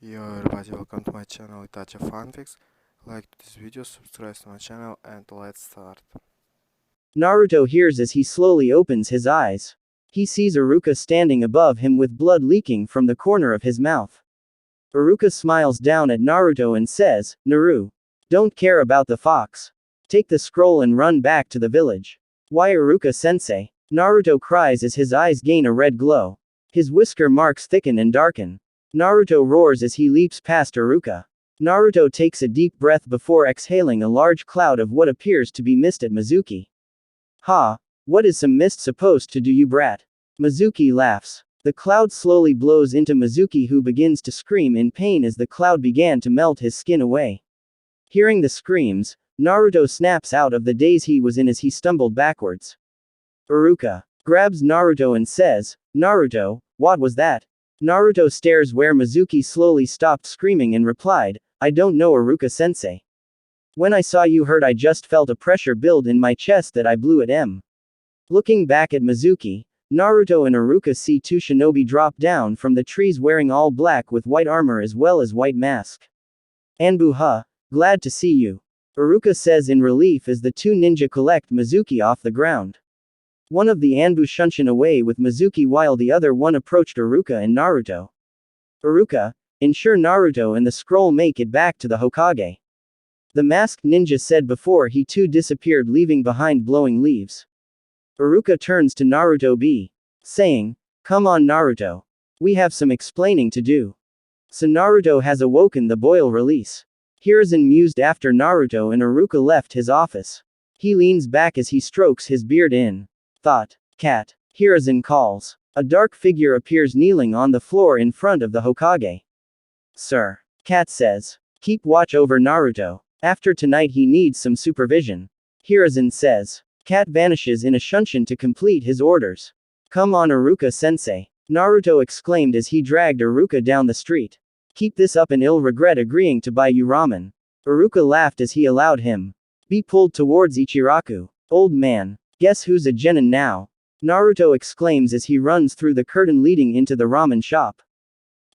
Yo everybody, welcome to my channel Itachi Fanfics. Like this video, subscribe to my channel, and let's start. Naruto hears as he slowly opens his eyes. He sees Iruka standing above him with blood leaking from the corner of his mouth. Iruka smiles down at Naruto and says, "Naru, don't care about the fox. Take the scroll and run back to the village." "Why Iruka-sensei?" Naruto cries as his eyes gain a red glow. His whisker marks thicken and darken. Naruto roars as he leaps past Iruka. Naruto takes a deep breath before exhaling a large cloud of what appears to be mist at Mizuki. "Ha! What is some mist supposed to do, you brat?" Mizuki laughs. The cloud slowly blows into Mizuki, who begins to scream in pain as the cloud began to melt his skin away. Hearing the screams, Naruto snaps out of the daze he was in as he stumbled backwards. Iruka grabs Naruto and says, "Naruto, what was that?" Naruto stares where Mizuki slowly stopped screaming and replied, "I don't know, Iruka-sensei. When I saw you hurt, I just felt a pressure build in my chest that I blew at him." Looking back at Mizuki, Naruto and Iruka see two shinobi drop down from the trees wearing all black with white armor as well as white mask. "Anbu, glad to see you," Iruka says in relief as the two ninja collect Mizuki off the ground. One of the Anbu shunshin away with Mizuki while the other one approached Iruka and Naruto. "Iruka, ensure Naruto and the scroll make it back to the Hokage," the masked ninja said before he too disappeared, leaving behind blowing leaves. Iruka turns to Naruto saying, "Come on Naruto. We have some explaining to do." So Naruto has awoken the boil release. Hiruzen mused after Naruto and Iruka left his office. He leans back as he strokes his beard in thought. "Cat." Hiruzen calls. A dark figure appears kneeling on the floor in front of the Hokage. "Sir." Cat says. "Keep watch over Naruto. After tonight he needs some supervision," Hiruzen says. Cat vanishes in a shunshin to complete his orders. "Come on Iruka-sensei," Naruto exclaimed as he dragged Iruka down the street. "Keep this up and I'll regret agreeing to buy you ramen." Iruka laughed as he allowed him be pulled towards Ichiraku. "Old man, guess who's a genin now?" Naruto exclaims as he runs through the curtain leading into the ramen shop.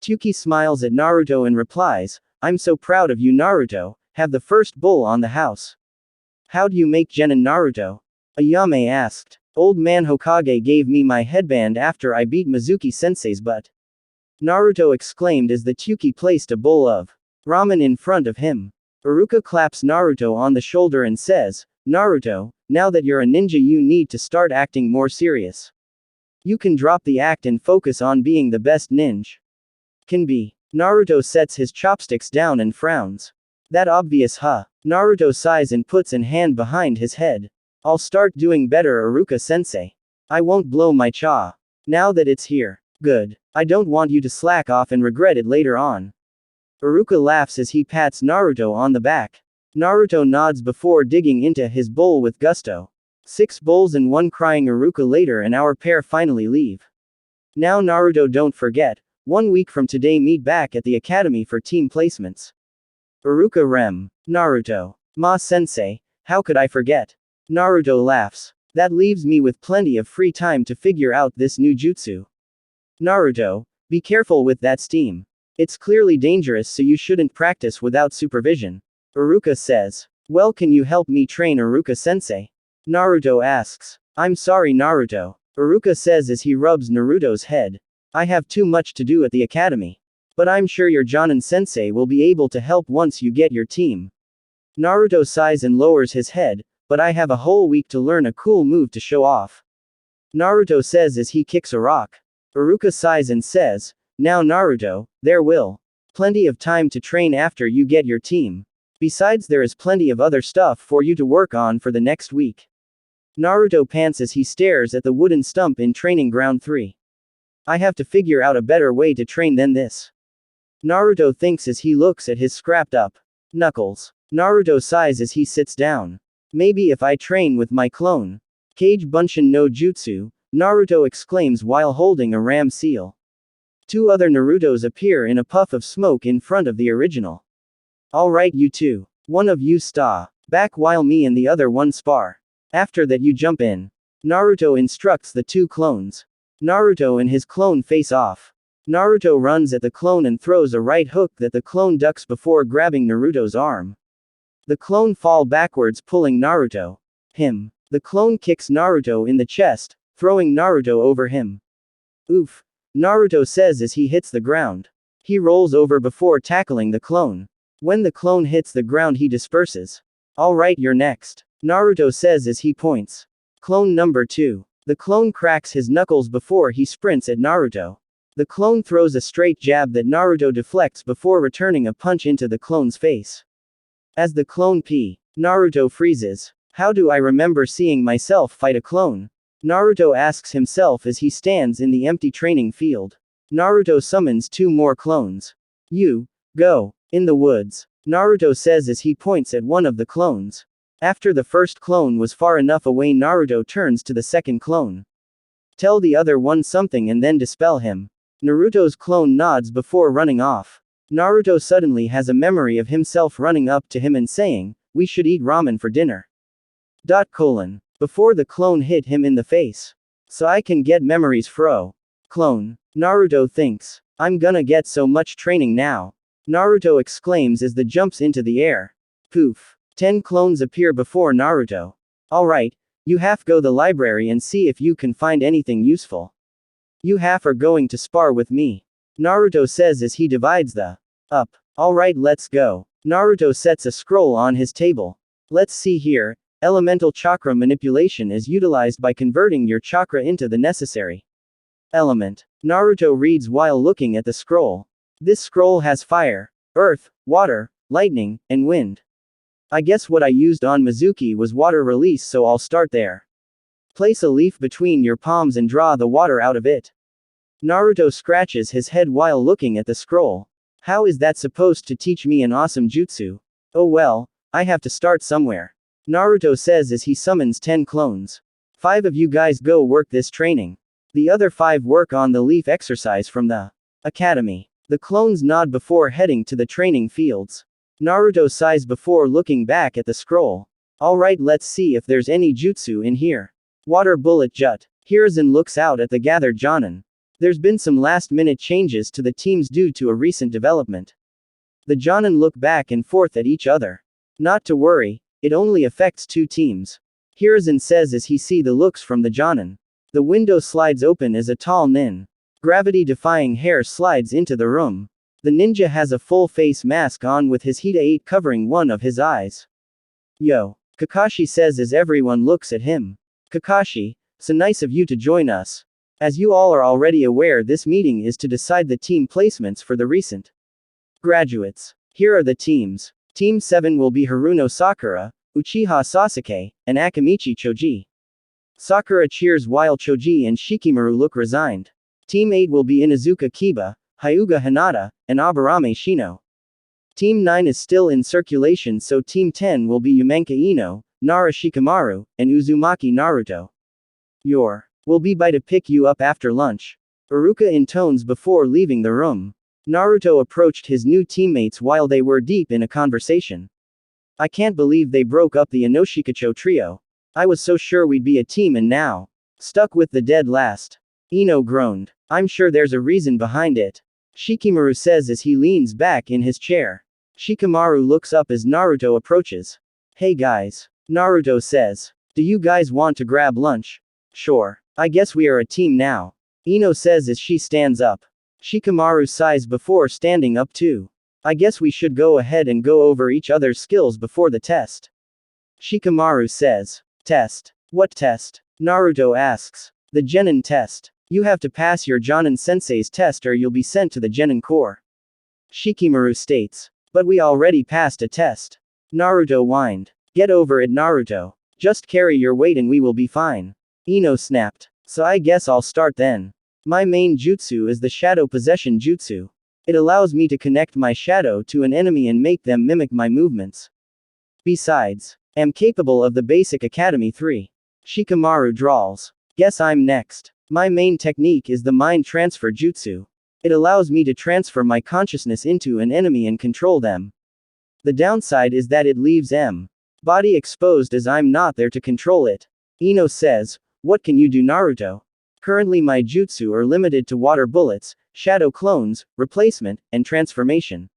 Tsuki smiles at Naruto and replies, "I'm so proud of you Naruto, have the first bull on the house." "How do you make genin Naruto?" Ayame asked. "Old man Hokage gave me my headband after I beat Mizuki-sensei's butt," Naruto exclaimed as the Tsuki placed a bowl of ramen in front of him. Iruka claps Naruto on the shoulder and says, "Naruto, now that you're a ninja you need to start acting more serious. You can drop the act and focus on being the best ninja can be." Naruto sets his chopsticks down and frowns. "That obvious, huh?" Naruto sighs and puts an hand behind his head. "I'll start doing better Iruka-sensei. I won't blow my cha. Now that it's here. Good. I don't want you to slack off and regret it later on." Iruka laughs as he pats Naruto on the back. Naruto nods before digging into his bowl with gusto. 6 bowls and 1 crying Iruka later and our pair finally leave. "Now Naruto, don't forget, 1 week from today meet back at the academy for team placements." Iruka rem. Naruto. "Ma-sensei, how could I forget?" Naruto laughs. "That leaves me with plenty of free time to figure out this new jutsu." Naruto, be careful with that steam. It's clearly dangerous, so you shouldn't practice without supervision. Iruka says. "Well, can you help me train Iruka-sensei?" Naruto asks. "I'm sorry Naruto," Iruka says as he rubs Naruto's head. "I have too much to do at the academy. But I'm sure your Jonin-sensei will be able to help once you get your team." Naruto sighs and lowers his head, "But I have a whole week to learn a cool move to show off," Naruto says as he kicks a rock. Iruka sighs and says, "Now Naruto, there will plenty of time to train after you get your team. Besides, there is plenty of other stuff for you to work on for the next week." Naruto pants as he stares at the wooden stump in training ground 3. "I have to figure out a better way to train than this," Naruto thinks as he looks at his scrapped up knuckles. Naruto sighs as he sits down. "Maybe if I train with my clone Kage Bunshin no Jutsu," Naruto exclaims while holding a ram seal. 2 other Narutos appear in a puff of smoke in front of the original. "Alright you two. One of you sta back while me and the other one spar. After that you jump in," Naruto instructs the 2 clones. Naruto and his clone face off. Naruto runs at the clone and throws a right hook that the clone ducks before grabbing Naruto's arm. The clone fall backwards, pulling Naruto. The clone kicks Naruto in the chest, throwing Naruto over him. Oof. Naruto says as he hits the ground. He rolls over before tackling the clone. When the clone hits the ground, he disperses. Alright, you're next, Naruto says as he points. Clone number 2. The clone cracks his knuckles before he sprints at Naruto. The clone throws a straight jab that Naruto deflects before returning a punch into the clone's face. As the clone Naruto freezes. How do I remember seeing myself fight a clone? Naruto asks himself as he stands in the empty training field. Naruto summons 2 more clones. You, go, in the woods, Naruto says as he points at one of the clones. After the first clone was far enough away, Naruto turns to the second clone. Tell the other one something and then dispel him. Naruto's clone nods before running off. Naruto suddenly has a memory of himself running up to him and saying, "We should eat ramen for dinner." Before the clone hit him in the face. So I can get memories fro. Clone. Naruto thinks. I'm gonna get so much training now. Naruto exclaims as the jumps into the air. Poof. 10 clones appear before Naruto. Alright, you half go the library and see if you can find anything useful. You half are going to spar with me. Naruto says as he divides the up. Alright, let's go. Naruto sets a scroll on his table. Let's see here. Elemental chakra manipulation is utilized by converting your chakra into the necessary element. Naruto reads while looking at the scroll. This scroll has fire, earth, water, lightning, and wind. I guess what I used on Mizuki was water release, so I'll start there. Place a leaf between your palms and draw the water out of it. Naruto scratches his head while looking at the scroll. How is that supposed to teach me an awesome jutsu? Oh well, I have to start somewhere. Naruto says as he summons 10 clones. 5 of you guys go work this training. The other 5 work on the leaf exercise from the academy. The clones nod before heading to the training fields. Naruto sighs before looking back at the scroll. Alright, let's see if there's any jutsu in here. Water bullet jut. Hiruzen looks out at the gathered Jonin. There's been some last-minute changes to the teams due to a recent development. The Jonin look back and forth at each other. Not to worry. It only affects 2 teams. Hiruzen says as he sees the looks from the Jonin. The window slides open as a tall gravity-defying hair slides into the room. The ninja has a full face mask on with his Hita 8 covering one of his eyes. Yo, Kakashi says as everyone looks at him. Kakashi, so nice of you to join us. As you all are already aware, this meeting is to decide the team placements for the recent graduates. Here are the teams. Team 7 will be Haruno Sakura, Uchiha Sasuke, and Akamichi Choji. Sakura cheers while Choji and Shikamaru look resigned. Team 8 will be Inuzuka Kiba, Hyuga Hinata, and Aburame Shino. Team 9 is still in circulation, so Team 10 will be Umenka Ino, Nara Shikamaru, and Uzumaki Naruto. We'll be by to pick you up after lunch. Iruka intones before leaving the room. Naruto approached his new teammates while they were deep in a conversation. I can't believe they broke up the Inoshikacho trio. I was so sure we'd be a team and now stuck with the dead last. Ino groaned. I'm sure there's a reason behind it. Shikamaru says as he leans back in his chair. Shikamaru looks up as Naruto approaches. Hey guys. Naruto says. Do you guys want to grab lunch? Sure. I guess we are a team now. Ino says as she stands up. Shikamaru sighs before standing up too. I guess we should go ahead and go over each other's skills before the test. Shikamaru says. Test. What test? Naruto asks. The Genin test. You have to pass your Jonin sensei's test or you'll be sent to the Genin Corps. Shikamaru states. But we already passed a test. Naruto whined. Get over it, Naruto. Just carry your weight and we will be fine. Ino snapped. So I guess I'll start then. My main jutsu is the Shadow Possession Jutsu. It allows me to connect my shadow to an enemy and make them mimic my movements. Besides, am capable of the basic Academy 3. Shikamaru drawls. Guess I'm next. My main technique is the Mind Transfer Jutsu. It allows me to transfer my consciousness into an enemy and control them. The downside is that it leaves body exposed as I'm not there to control it. Ino says, what can you do, Naruto? Currently my jutsu are limited to water bullets, shadow clones, replacement, and transformation.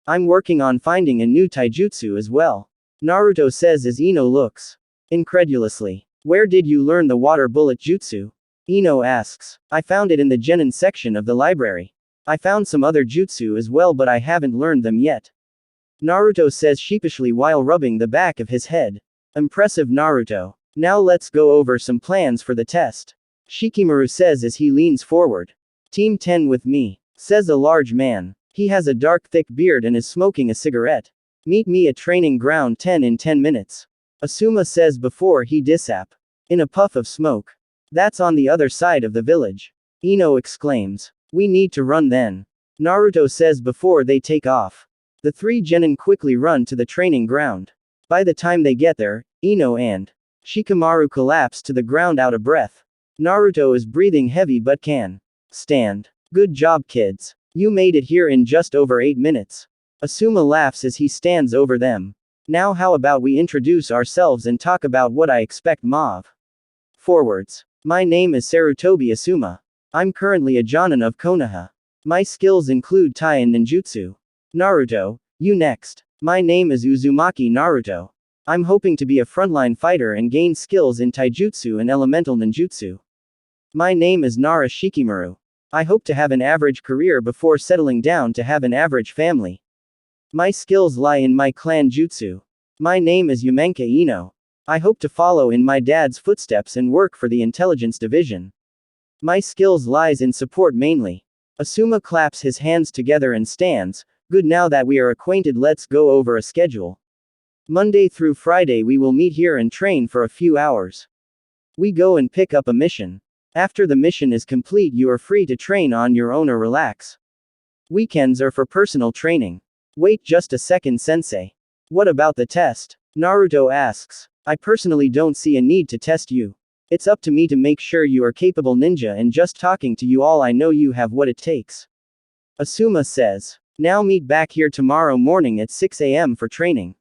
I'm working on finding a new taijutsu as well. Naruto says as Ino looks incredulously. Where did you learn the water bullet jutsu? Ino asks. I found it in the genin section of the library. I found some other jutsu as well, but I haven't learned them yet. Naruto says sheepishly while rubbing the back of his head. Impressive, Naruto. Now let's go over some plans for the test. Shikamaru says as he leans forward. Team 10 with me, says a large man. He has a dark thick beard and is smoking a cigarette. Meet me at training ground 10 in 10 minutes. Asuma says before he disap. In a puff of smoke. That's on the other side of the village. Ino exclaims. We need to run then. Naruto says before they take off. The three genin quickly run to the training ground. By the time they get there, Ino and Shikamaru collapse to the ground out of breath. Naruto is breathing heavy but can stand. Good job, kids. You made it here in just over 8 minutes. Asuma laughs as he stands over them. Now how about we introduce ourselves and talk about what I expect, Mav. Forwards. My name is Sarutobi Asuma. I'm currently a Jonin of Konoha. My skills include Tai and ninjutsu. Naruto, you next. My name is Uzumaki Naruto. I'm hoping to be a frontline fighter and gain skills in taijutsu and elemental ninjutsu. My name is Nara Shikamaru. I hope to have an average career before settling down to have an average family. My skills lie in my clan jutsu. My name is Yamenka Ino. I hope to follow in my dad's footsteps and work for the intelligence division. My skills lies in support mainly. Asuma claps his hands together and stands. Good, now that we are acquainted, let's go over a schedule. Monday through Friday we will meet here and train for a few hours. We go and pick up a mission. After the mission is complete you are free to train on your own or relax. Weekends are for personal training. Wait just a second, sensei. What about the test? Naruto asks. I personally don't see a need to test you. It's up to me to make sure you are capable ninja, and just talking to you all I know you have what it takes. Asuma says. Now meet back here tomorrow morning at 6 a.m. for training.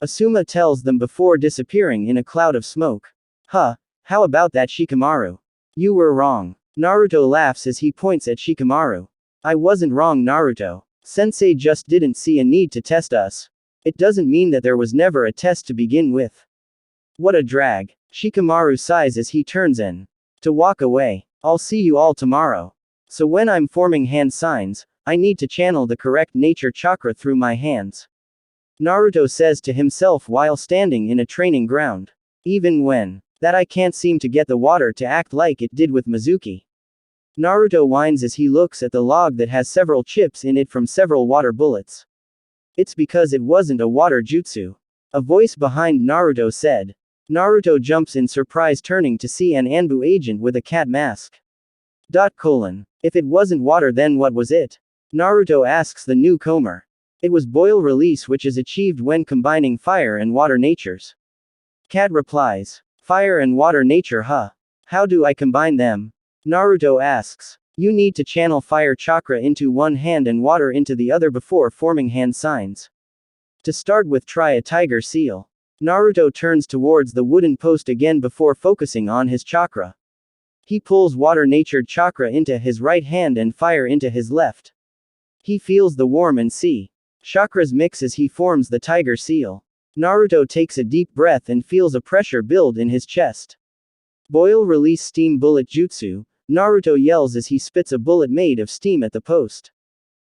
Asuma tells them before disappearing in a cloud of smoke. Huh, how about that, Shikamaru? You were wrong. Naruto laughs as he points at Shikamaru. I wasn't wrong, Naruto. Sensei just didn't see a need to test us. It doesn't mean that there was never a test to begin with. What a drag. Shikamaru sighs as he turns in to walk away. I'll see you all tomorrow. So when I'm forming hand signs, I need to channel the correct nature chakra through my hands. Naruto says to himself while standing in a training ground. Even when that I can't seem to get the water to act like it did with Mizuki. Naruto whines as he looks at the log that has several chips in it from several water bullets. It's because it wasn't a water jutsu. A voice behind Naruto said. Naruto jumps in surprise, turning to see an Anbu agent with a cat mask. If it wasn't water, then what was it? Naruto asks the newcomer. It was boil release, which is achieved when combining fire and water natures. Cat replies. Fire and water nature, huh? How do I combine them? Naruto asks. You need to channel fire chakra into one hand and water into the other before forming hand signs. To start with, try a tiger seal. Naruto turns towards the wooden post again before focusing on his chakra. He pulls water-natured chakra into his right hand and fire into his left. He feels the warm and sea chakras mix as he forms the tiger seal. Naruto takes a deep breath and feels a pressure build in his chest. Boil release steam bullet jutsu, Naruto yells as he spits a bullet made of steam at the post.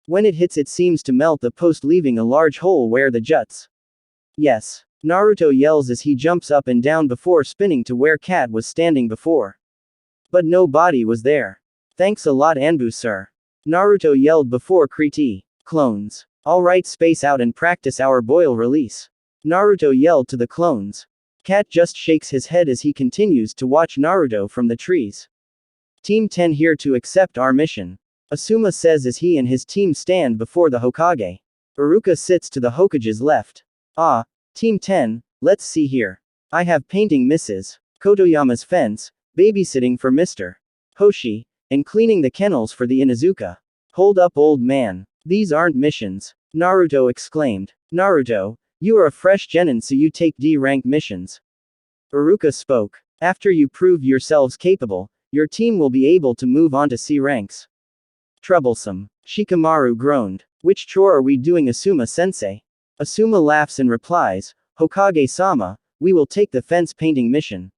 When it hits, it seems to melt the post, leaving a large hole where the juts. Yes. Naruto yells as he jumps up and down before spinning to where Cat was standing before. But no body was there. Thanks a lot, Anbu sir. Naruto yelled before Kriti. Clones. Alright, space out and practice our boil release. Naruto yelled to the clones. Cat just shakes his head as he continues to watch Naruto from the trees. Team 10 here to accept our mission. Asuma says as he and his team stand before the Hokage. Iruka sits to the Hokage's left. Ah, Team 10, let's see here. I have painting Mrs. Kotoyama's fence, babysitting for Mr. Hoshi, and cleaning the kennels for the Inuzuka. Hold up, old man. These aren't missions. Naruto exclaimed. Naruto, you are a fresh genin, so you take D-rank missions. Iruka spoke. After you prove yourselves capable, your team will be able to move on to C ranks. Troublesome. Shikamaru groaned. Which chore are we doing, Asuma-sensei? Asuma laughs and replies, Hokage-sama, we will take the fence painting mission.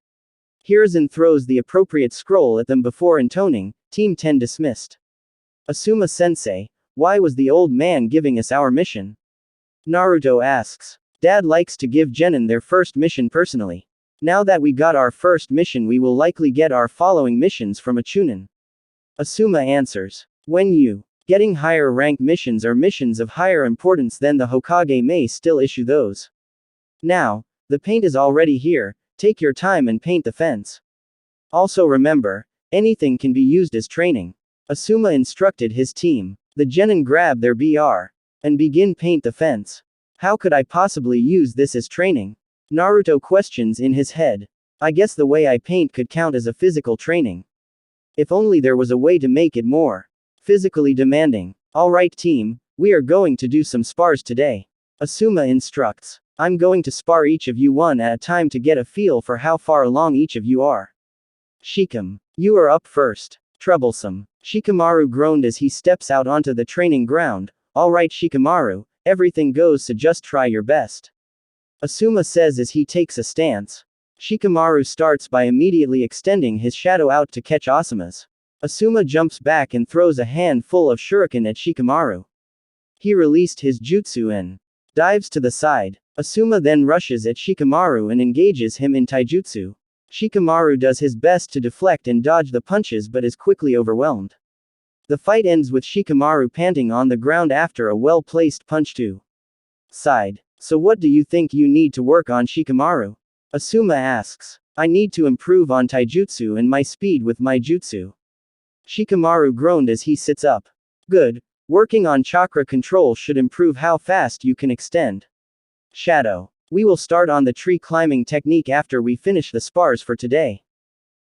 Hiruzen throws the appropriate scroll at them before intoning, Team 10 dismissed. Asuma-sensei, why was the old man giving us our mission? Naruto asks. Dad likes to give genin their first mission personally. Now that we got our first mission, we will likely get our following missions from a chunin. Asuma answers. When you getting higher rank missions or missions of higher importance, then the Hokage may still issue those. Now, the paint is already here, take your time and paint the fence. Also remember, anything can be used as training. Asuma instructed his team. The genin grab their BR and begin paint the fence. How could I possibly use this as training? Naruto questions in his head. I guess the way I paint could count as a physical training. If only there was a way to make it more physically demanding. Alright team, we are going to do some spars today. Asuma instructs. I'm going to spar each of you one at a time to get a feel for how far along each of you are. Shikam, you are up first. Troublesome. Shikamaru groaned as he steps out onto the training ground. Alright Shikamaru, everything goes, so just try your best. Asuma says as he takes a stance. Shikamaru starts by immediately extending his shadow out to catch Asuma's. Asuma jumps back and throws a handful of shuriken at Shikamaru. He released his jutsu and dives to the side. Asuma then rushes at Shikamaru and engages him in taijutsu. Shikamaru does his best to deflect and dodge the punches but is quickly overwhelmed. The fight ends with Shikamaru panting on the ground after a well-placed punch to side. So what do you think you need to work on, Shikamaru? Asuma asks. I need to improve on taijutsu and my speed with my jutsu. Shikamaru groaned as he sits up. Good. Working on chakra control should improve how fast you can extend. Shadow. We will start on the tree climbing technique after we finish the spars for today.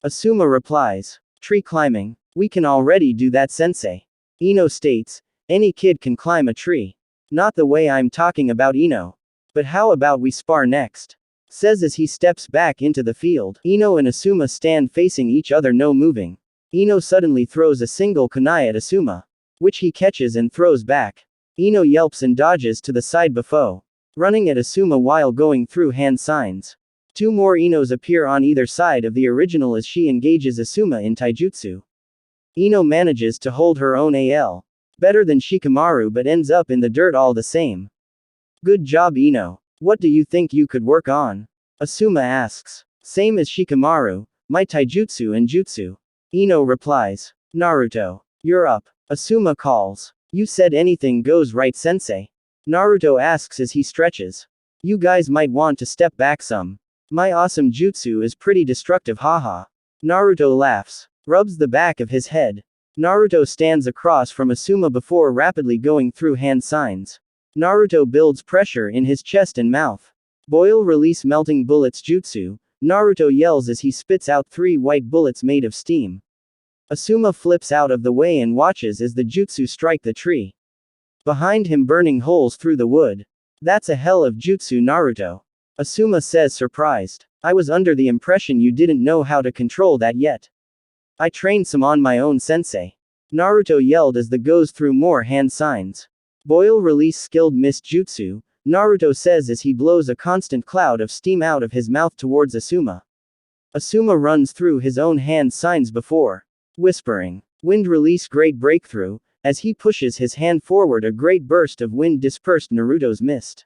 Asuma replies. Tree climbing? We can already do that, sensei. Ino states. Any kid can climb a tree. Not the way I'm talking about, Ino. But how about we spar next? Says as he steps back into the field. Ino and Asuma stand facing each other, no moving. Ino suddenly throws a single kunai at Asuma, which he catches and throws back. Ino yelps and dodges to the side before running at Asuma while going through hand signs. Two more Inos appear on either side of the original as she engages Asuma in taijutsu. Ino manages to hold her own AL better than Shikamaru but ends up in the dirt all the same. Good job, Ino. What do you think you could work on? Asuma asks. Same as Shikamaru, my taijutsu and jutsu. Ino replies. Naruto. You're up. Asuma calls. You said anything goes, right, sensei? Naruto asks as he stretches. You guys might want to step back some. My awesome jutsu is pretty destructive, haha. Naruto laughs. Rubs the back of his head. Naruto stands across from Asuma before rapidly going through hand signs. Naruto builds pressure in his chest and mouth. Boil release melting bullets jutsu. Naruto yells as he spits out 3 white bullets made of steam. Asuma flips out of the way and watches as the jutsu strike the tree. Behind him, burning holes through the wood. That's a hell of jutsu, Naruto. Asuma says, surprised. I was under the impression you didn't know how to control that yet. I trained some on my own, sensei. Naruto yelled as the goes through more hand signs. Boil release skilled mist jutsu, Naruto says as he blows a constant cloud of steam out of his mouth towards Asuma. Asuma runs through his own hand signs before whispering. Wind release great breakthrough. As he pushes his hand forward, a great burst of wind dispersed Naruto's mist.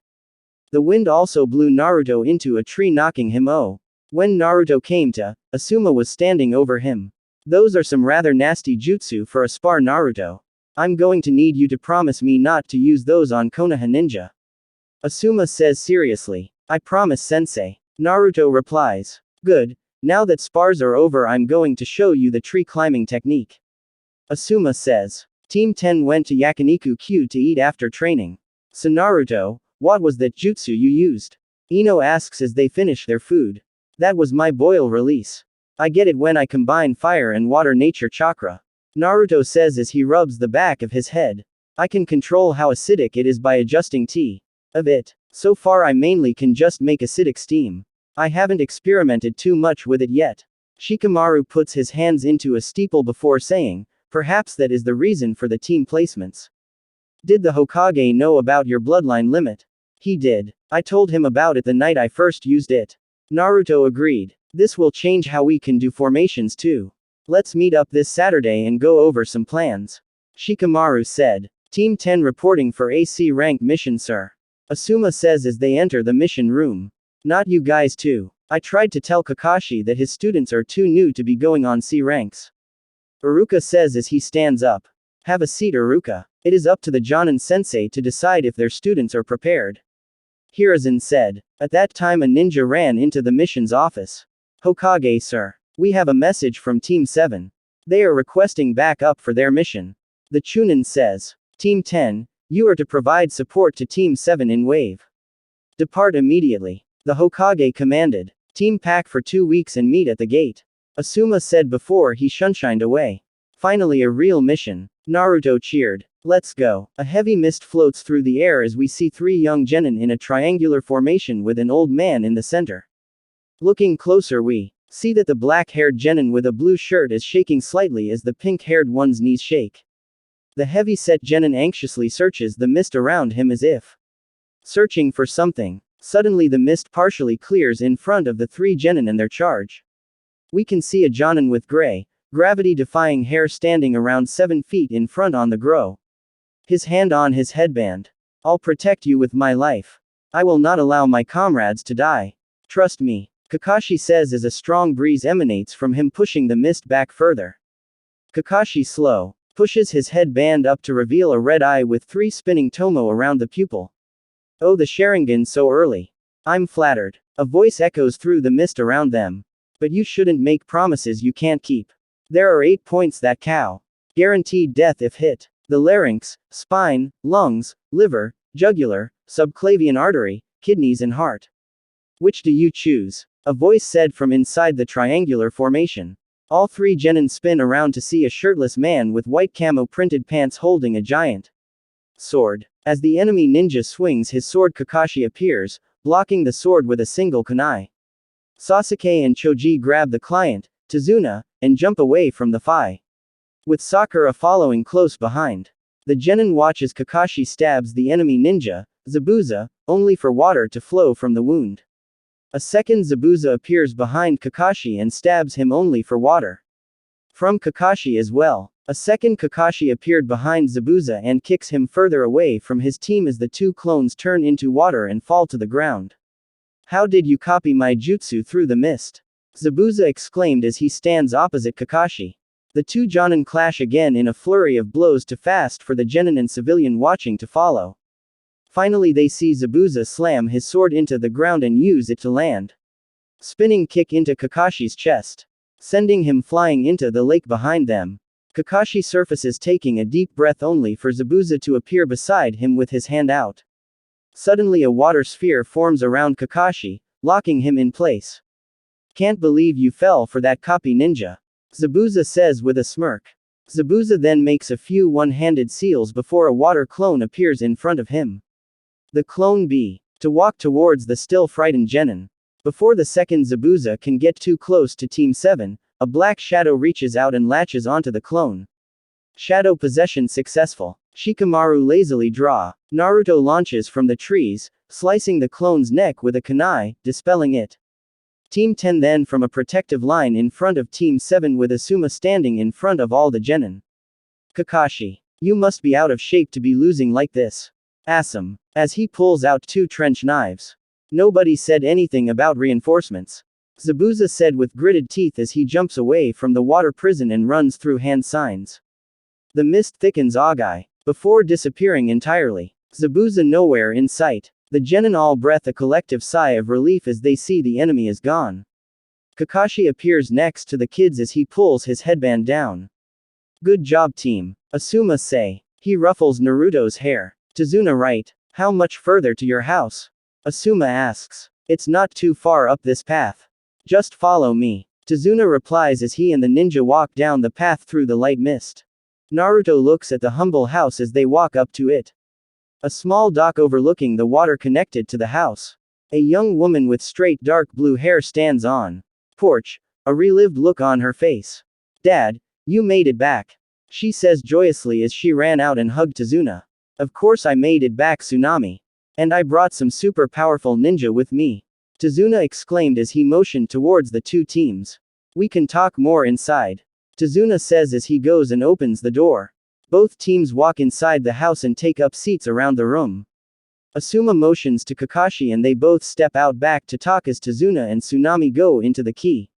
The wind also blew Naruto into a tree, knocking him oh. When Naruto came to, Asuma was standing over him. Those are some rather nasty jutsu for a spar, Naruto. I'm going to need you to promise me not to use those on Konoha ninja. Asuma says seriously. I promise, sensei. Naruto replies. Good. Now that spars are over, I'm going to show you the tree climbing technique. Asuma says. Team 10 went to Yakiniku-Q to eat after training. So Naruto, what was that jutsu you used? Ino asks as they finish their food. That was my boil release. I get it when I combine fire and water nature chakra. Naruto says as he rubs the back of his head. I can control how acidic it is by adjusting tea of it. So far I mainly can just make acidic steam. I haven't experimented too much with it yet. Shikamaru puts his hands into a steeple before saying, Perhaps that is the reason for the team placements. Did the Hokage know about your bloodline limit? He did. I told him about it the night I first used it. Naruto agreed. This will change how we can do formations too. Let's meet up this Saturday and go over some plans. Shikamaru said. Team 10 reporting for AC rank mission, sir. Asuma says as they enter the mission room. Not you guys too. I tried to tell Kakashi that his students are too new to be going on C ranks. Iruka says as he stands up. Have a seat, Iruka. It is up to the Jonin sensei to decide if their students are prepared. Hiruzen said. At that time a ninja ran into the mission's office. Hokage, sir. We have a message from Team 7. They are requesting backup for their mission. The Chunin says. Team 10, you are to provide support to Team 7 in wave. Depart immediately. The Hokage commanded. Team pack for 2 weeks and meet at the gate. Asuma said before he shunshined away. Finally a real mission. Naruto cheered. Let's go. A heavy mist floats through the air as we see 3 young genin in a triangular formation with an old man in the center. Looking closer we see that the black-haired genin with a blue shirt is shaking slightly as the pink-haired one's knees shake. The heavy-set genin anxiously searches the mist around him as if searching for something. Suddenly the mist partially clears in front of the 3 genin and their charge. We can see a jonin with gray, gravity-defying hair standing around 7 feet in front on the grow. His hand on his headband. I'll protect you with my life. I will not allow my comrades to die. Trust me, Kakashi says as a strong breeze emanates from him pushing the mist back further. Kakashi slow pushes his headband up to reveal a red eye with 3 spinning tomo around the pupil. Oh, the Sharingan so early. I'm flattered. A voice echoes through the mist around them. But you shouldn't make promises you can't keep. There are 8 points that cow. Guaranteed death if hit. The larynx, spine, lungs, liver, jugular, subclavian artery, kidneys and heart. Which do you choose? A voice said from inside the triangular formation. All 3 genin spin around to see a shirtless man with white camo printed pants holding a giant sword. As the enemy ninja swings his sword, Kakashi appears, blocking the sword with a single kunai. Sasuke and Choji grab the client, Tazuna, and jump away from the fight. With Sakura following close behind. The genin watches Kakashi stabs the enemy ninja, Zabuza, only for water to flow from the wound. A second Zabuza appears behind Kakashi and stabs him only for water. From Kakashi as well. A second Kakashi appeared behind Zabuza and kicks him further away from his team as the 2 clones turn into water and fall to the ground. How did you copy my jutsu through the mist? Zabuza exclaimed as he stands opposite Kakashi. The 2 jonin clash again in a flurry of blows too fast for the genin and civilian watching to follow. Finally they see Zabuza slam his sword into the ground and use it to land. Spinning kick into Kakashi's chest, sending him flying into the lake behind them. Kakashi surfaces taking a deep breath only for Zabuza to appear beside him with his hand out. Suddenly a water sphere forms around Kakashi, locking him in place. Can't believe you fell for that copy ninja. Zabuza says with a smirk. Zabuza then makes a few one-handed seals before a water clone appears in front of him. The clone B. To walk towards the still frightened genin. Before the second Zabuza can get too close to Team 7, a black shadow reaches out and latches onto the clone. Shadow possession successful. Shikamaru lazily draw. Naruto launches from the trees, slicing the clone's neck with a kunai, dispelling it. Team 10 then from a protective line in front of Team 7 with Asuma standing in front of all the genin. Kakashi. You must be out of shape to be losing like this. Asum. As he pulls out 2 trench knives. Nobody said anything about reinforcements. Zabuza said with gritted teeth as he jumps away from the water prison and runs through hand signs. The mist thickens Agai, before disappearing entirely. Zabuza nowhere in sight. The genin all breath a collective sigh of relief as they see the enemy is gone. Kakashi appears next to the kids as he pulls his headband down. Good job team. Asuma say. He ruffles Naruto's hair. Tazuna right. How much further to your house? Asuma asks. It's not too far up this path. Just follow me. Tazuna replies as he and the ninja walk down the path through the light mist. Naruto looks at the humble house as they walk up to it. A small dock overlooking the water connected to the house. A young woman with straight dark blue hair stands on porch, a relived look on her face. Dad, you made it back. she says joyously as she ran out and hugged Tazuna. Of course I made it back, Tsunami. And I brought some super powerful ninja with me. Tazuna exclaimed as he motioned towards the two teams. We can talk more inside. Tazuna says as he goes and opens the door. Both teams walk inside the house and take up seats around the room. Asuma motions to Kakashi and they both step out back to talk as Tazuna and Tsunami go into the key.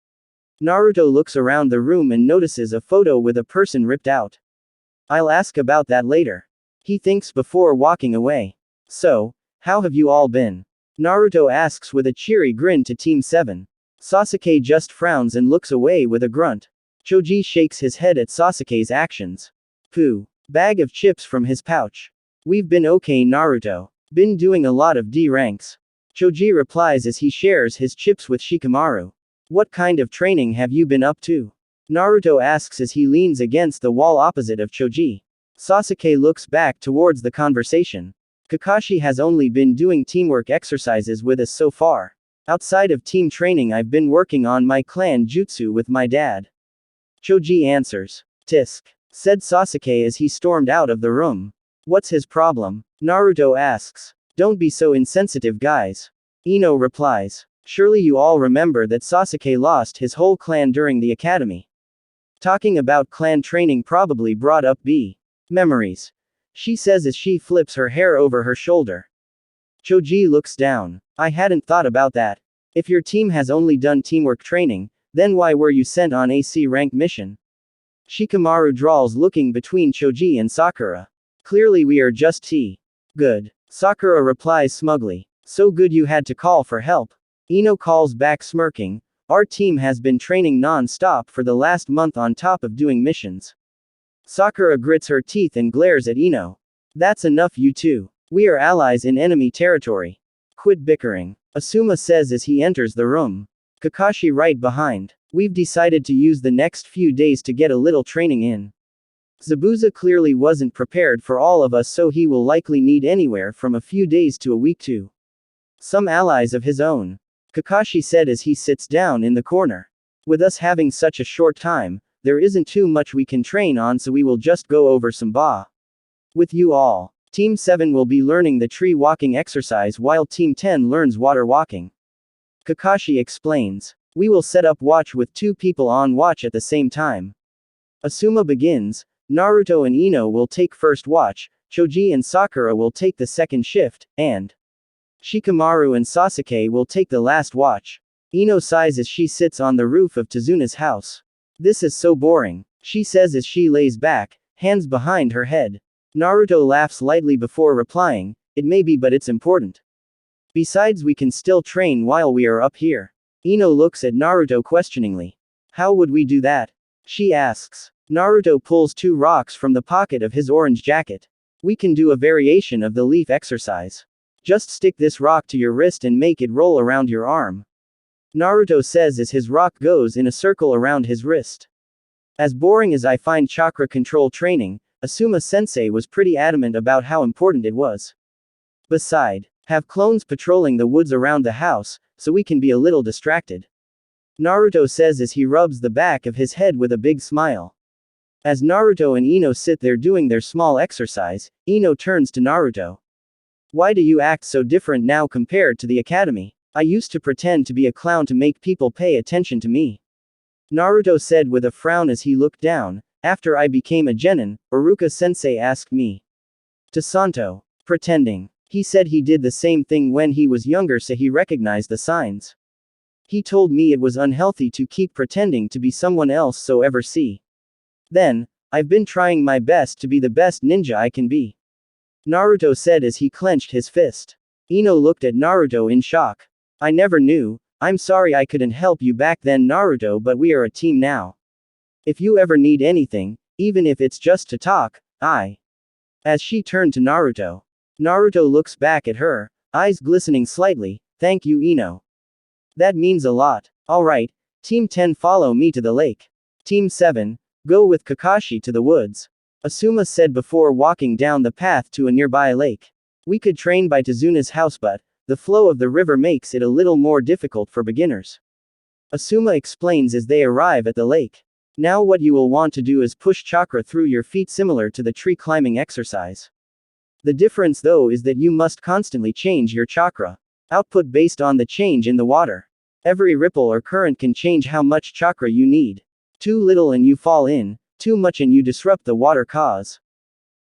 Naruto looks around the room and notices a photo with a person ripped out. I'll ask about that later. He thinks before walking away. So, how have you all been? Naruto asks with a cheery grin to Team 7. Sasuke just frowns and looks away with a grunt. Choji shakes his head at Sasuke's actions. Pooh. Bag of chips from his pouch. We've been okay, Naruto. Been doing a lot of D ranks. Choji replies as he shares his chips with Shikamaru. What kind of training have you been up to? Naruto asks as he leans against the wall opposite of Choji. Sasuke looks back towards the conversation. Kakashi has only been doing teamwork exercises with us so far. Outside of team training, I've been working on my clan jutsu with my dad. Choji answers. Tisk, said Sasuke as he stormed out of the room. What's his problem? Naruto asks. Don't be so insensitive, guys. Ino replies. Surely you all remember that Sasuke lost his whole clan during the academy. Talking about clan training probably brought up B. Memories. She says as she flips her hair over her shoulder. Choji looks down. I hadn't thought about that. If your team has only done teamwork training, then why were you sent on a C rank mission? Shikamaru drawls, looking between Choji and Sakura. Clearly we are just T. Good. Sakura replies smugly. So good you had to call for help. Ino calls back smirking. Our team has been training non-stop for the last month on top of doing missions. Sakura grits her teeth and glares at Ino. That's enough, you two. We are allies in enemy territory. Quit bickering. Asuma says as he enters the room. Kakashi right behind. We've decided to use the next few days to get a little training in. Zabuza clearly wasn't prepared for all of us, so he will likely need anywhere from a few days to a week to some allies of his own. Kakashi said as he sits down in the corner. With us having such a short time, there isn't too much we can train on, so we will just go over some ba. With you all. Team 7 will be learning the tree walking exercise while Team 10 learns water walking. Kakashi explains. We will set up watch with 2 people on watch at the same time. Asuma begins. Naruto and Ino will take first watch, Choji and Sakura will take the second shift, and Shikamaru and Sasuke will take the last watch. Ino sighs as she sits on the roof of Tazuna's house. This is so boring, she says as she lays back, hands behind her head. Naruto laughs lightly before replying, it may be, but it's important. Besides, we can still train while we are up here. Ino looks at Naruto questioningly. How would we do that? She asks. Naruto pulls 2 rocks from the pocket of his orange jacket. We can do a variation of the leaf exercise. Just stick this rock to your wrist and make it roll around your arm. Naruto says as his rock goes in a circle around his wrist. As boring as I find chakra control training, Asuma Sensei was pretty adamant about how important it was. Beside, have clones patrolling the woods around the house, so we can be a little distracted. Naruto says as he rubs the back of his head with a big smile. As Naruto and Ino sit there doing their small exercise, Ino turns to Naruto. Why do you act so different now compared to the academy? I used to pretend to be a clown to make people pay attention to me. Naruto said with a frown as he looked down. After I became a genin, Iruka-sensei asked me to Santo. Pretending. He said he did the same thing when he was younger, so he recognized the signs. He told me it was unhealthy to keep pretending to be someone else, so ever see. Then, I've been trying my best to be the best ninja I can be. Naruto said as he clenched his fist. Ino looked at Naruto in shock. I never knew. I'm sorry I couldn't help you back then, Naruto, but we are a team now. If you ever need anything, even if it's just to talk, As she turned to Naruto. Naruto looks back at her, eyes glistening slightly. Thank you, Ino. That means a lot. Alright, Team 10 follow me to the lake. Team 7, go with Kakashi to the woods. Asuma said before walking down the path to a nearby lake. We could train by Tazuna's house, but the flow of the river makes it a little more difficult for beginners. Asuma explains as they arrive at the lake. Now what you will want to do is push chakra through your feet similar to the tree climbing exercise. The difference though is that you must constantly change your chakra output based on the change in the water. Every ripple or current can change how much chakra you need. Too little and you fall in, too much and you disrupt the water cause.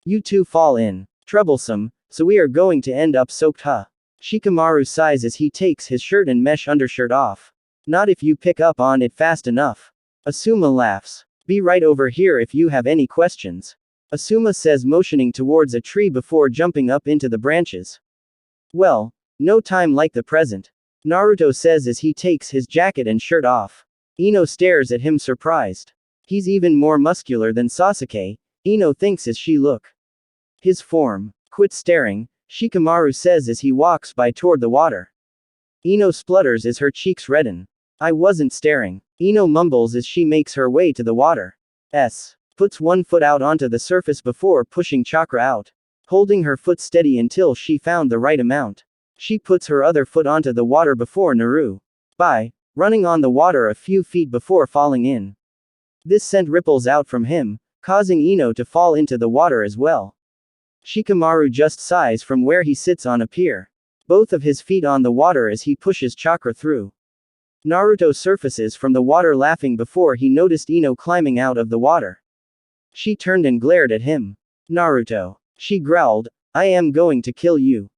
You too fall in. Troublesome, so we are going to end up soaked huh? Shikamaru sighs as he takes his shirt and mesh undershirt off. Not if you pick up on it fast enough. Asuma laughs. Be right over here if you have any questions. Asuma says, motioning towards a tree before jumping up into the branches. Well, no time like the present. Naruto says as he takes his jacket and shirt off. Ino stares at him surprised. He's even more muscular than Sasuke, Ino thinks as she look. His form. Quit staring, Shikamaru says as he walks by toward the water. Ino splutters as her cheeks redden. I wasn't staring. Ino mumbles as she makes her way to the water. Puts one foot out onto the surface before pushing chakra out. Holding her foot steady until she found the right amount. She puts her other foot onto the water before Naru. Running on the water a few feet before falling in. This sent ripples out from him, causing Ino to fall into the water as well. Shikamaru just sighs from where he sits on a pier. Both of his feet on the water as he pushes chakra through. Naruto surfaces from the water laughing before he noticed Ino climbing out of the water. She turned and glared at him. Naruto. She growled, I am going to kill you.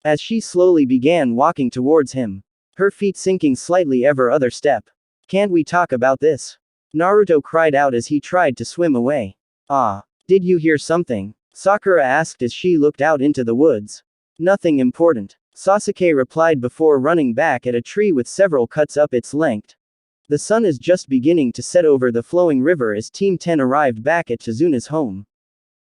As she slowly began walking towards him. Her feet sinking slightly every other step. Can't we talk about this? Naruto cried out as he tried to swim away. Did you hear something? Sakura asked as she looked out into the woods. Nothing important. Sasuke replied before running back at a tree with several cuts up its length. The sun is just beginning to set over the flowing river as Team 10 arrived back at Chizuna's home.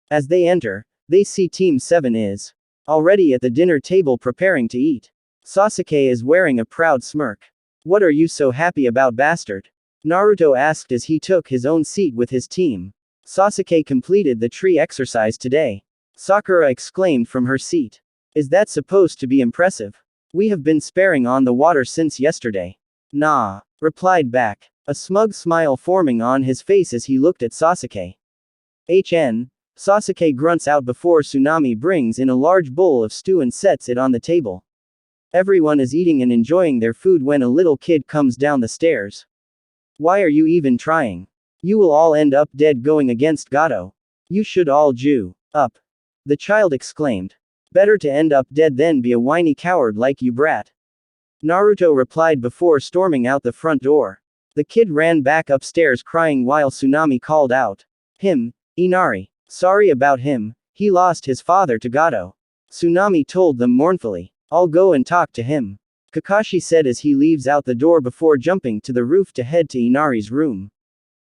As they enter, they see Team 7 is already at the dinner table preparing to eat. Sasuke is wearing a proud smirk. What are you so happy about, bastard? Naruto asked as he took his own seat with his team. Sasuke completed the tree exercise today. Sakura exclaimed from her seat. Is that supposed to be impressive? We have been sparring on the water since yesterday. Nah, replied back. A smug smile forming on his face as he looked at Sasuke. Sasuke grunts out before Tsunami brings in a large bowl of stew and sets it on the table. Everyone is eating and enjoying their food when a little kid comes down the stairs. Why are you even trying? You will all end up dead going against Gato. You should all Jew up. The child exclaimed. Better to end up dead than be a whiny coward like you, brat. Naruto replied before storming out the front door. The kid ran back upstairs crying while Tsunami called out. Inari. Sorry about him, he lost his father to Gato. Tsunami told them mournfully. I'll go and talk to him. Kakashi said as he leaves out the door before jumping to the roof to head to Inari's room.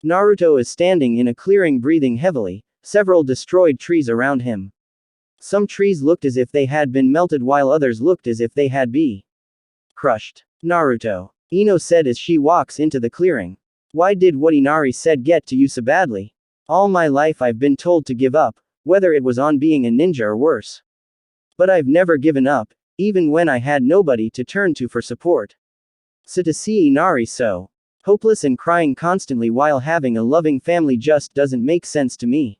Naruto is standing in a clearing breathing heavily, several destroyed trees around him. Some trees looked as if they had been melted while others looked as if they had been crushed. Naruto. Ino said as she walks into the clearing. Why did what Inari said get to you so badly? All my life I've been told to give up, whether it was on being a ninja or worse. But I've never given up, even when I had nobody to turn to for support. So to see Inari so hopeless and crying constantly while having a loving family just doesn't make sense to me.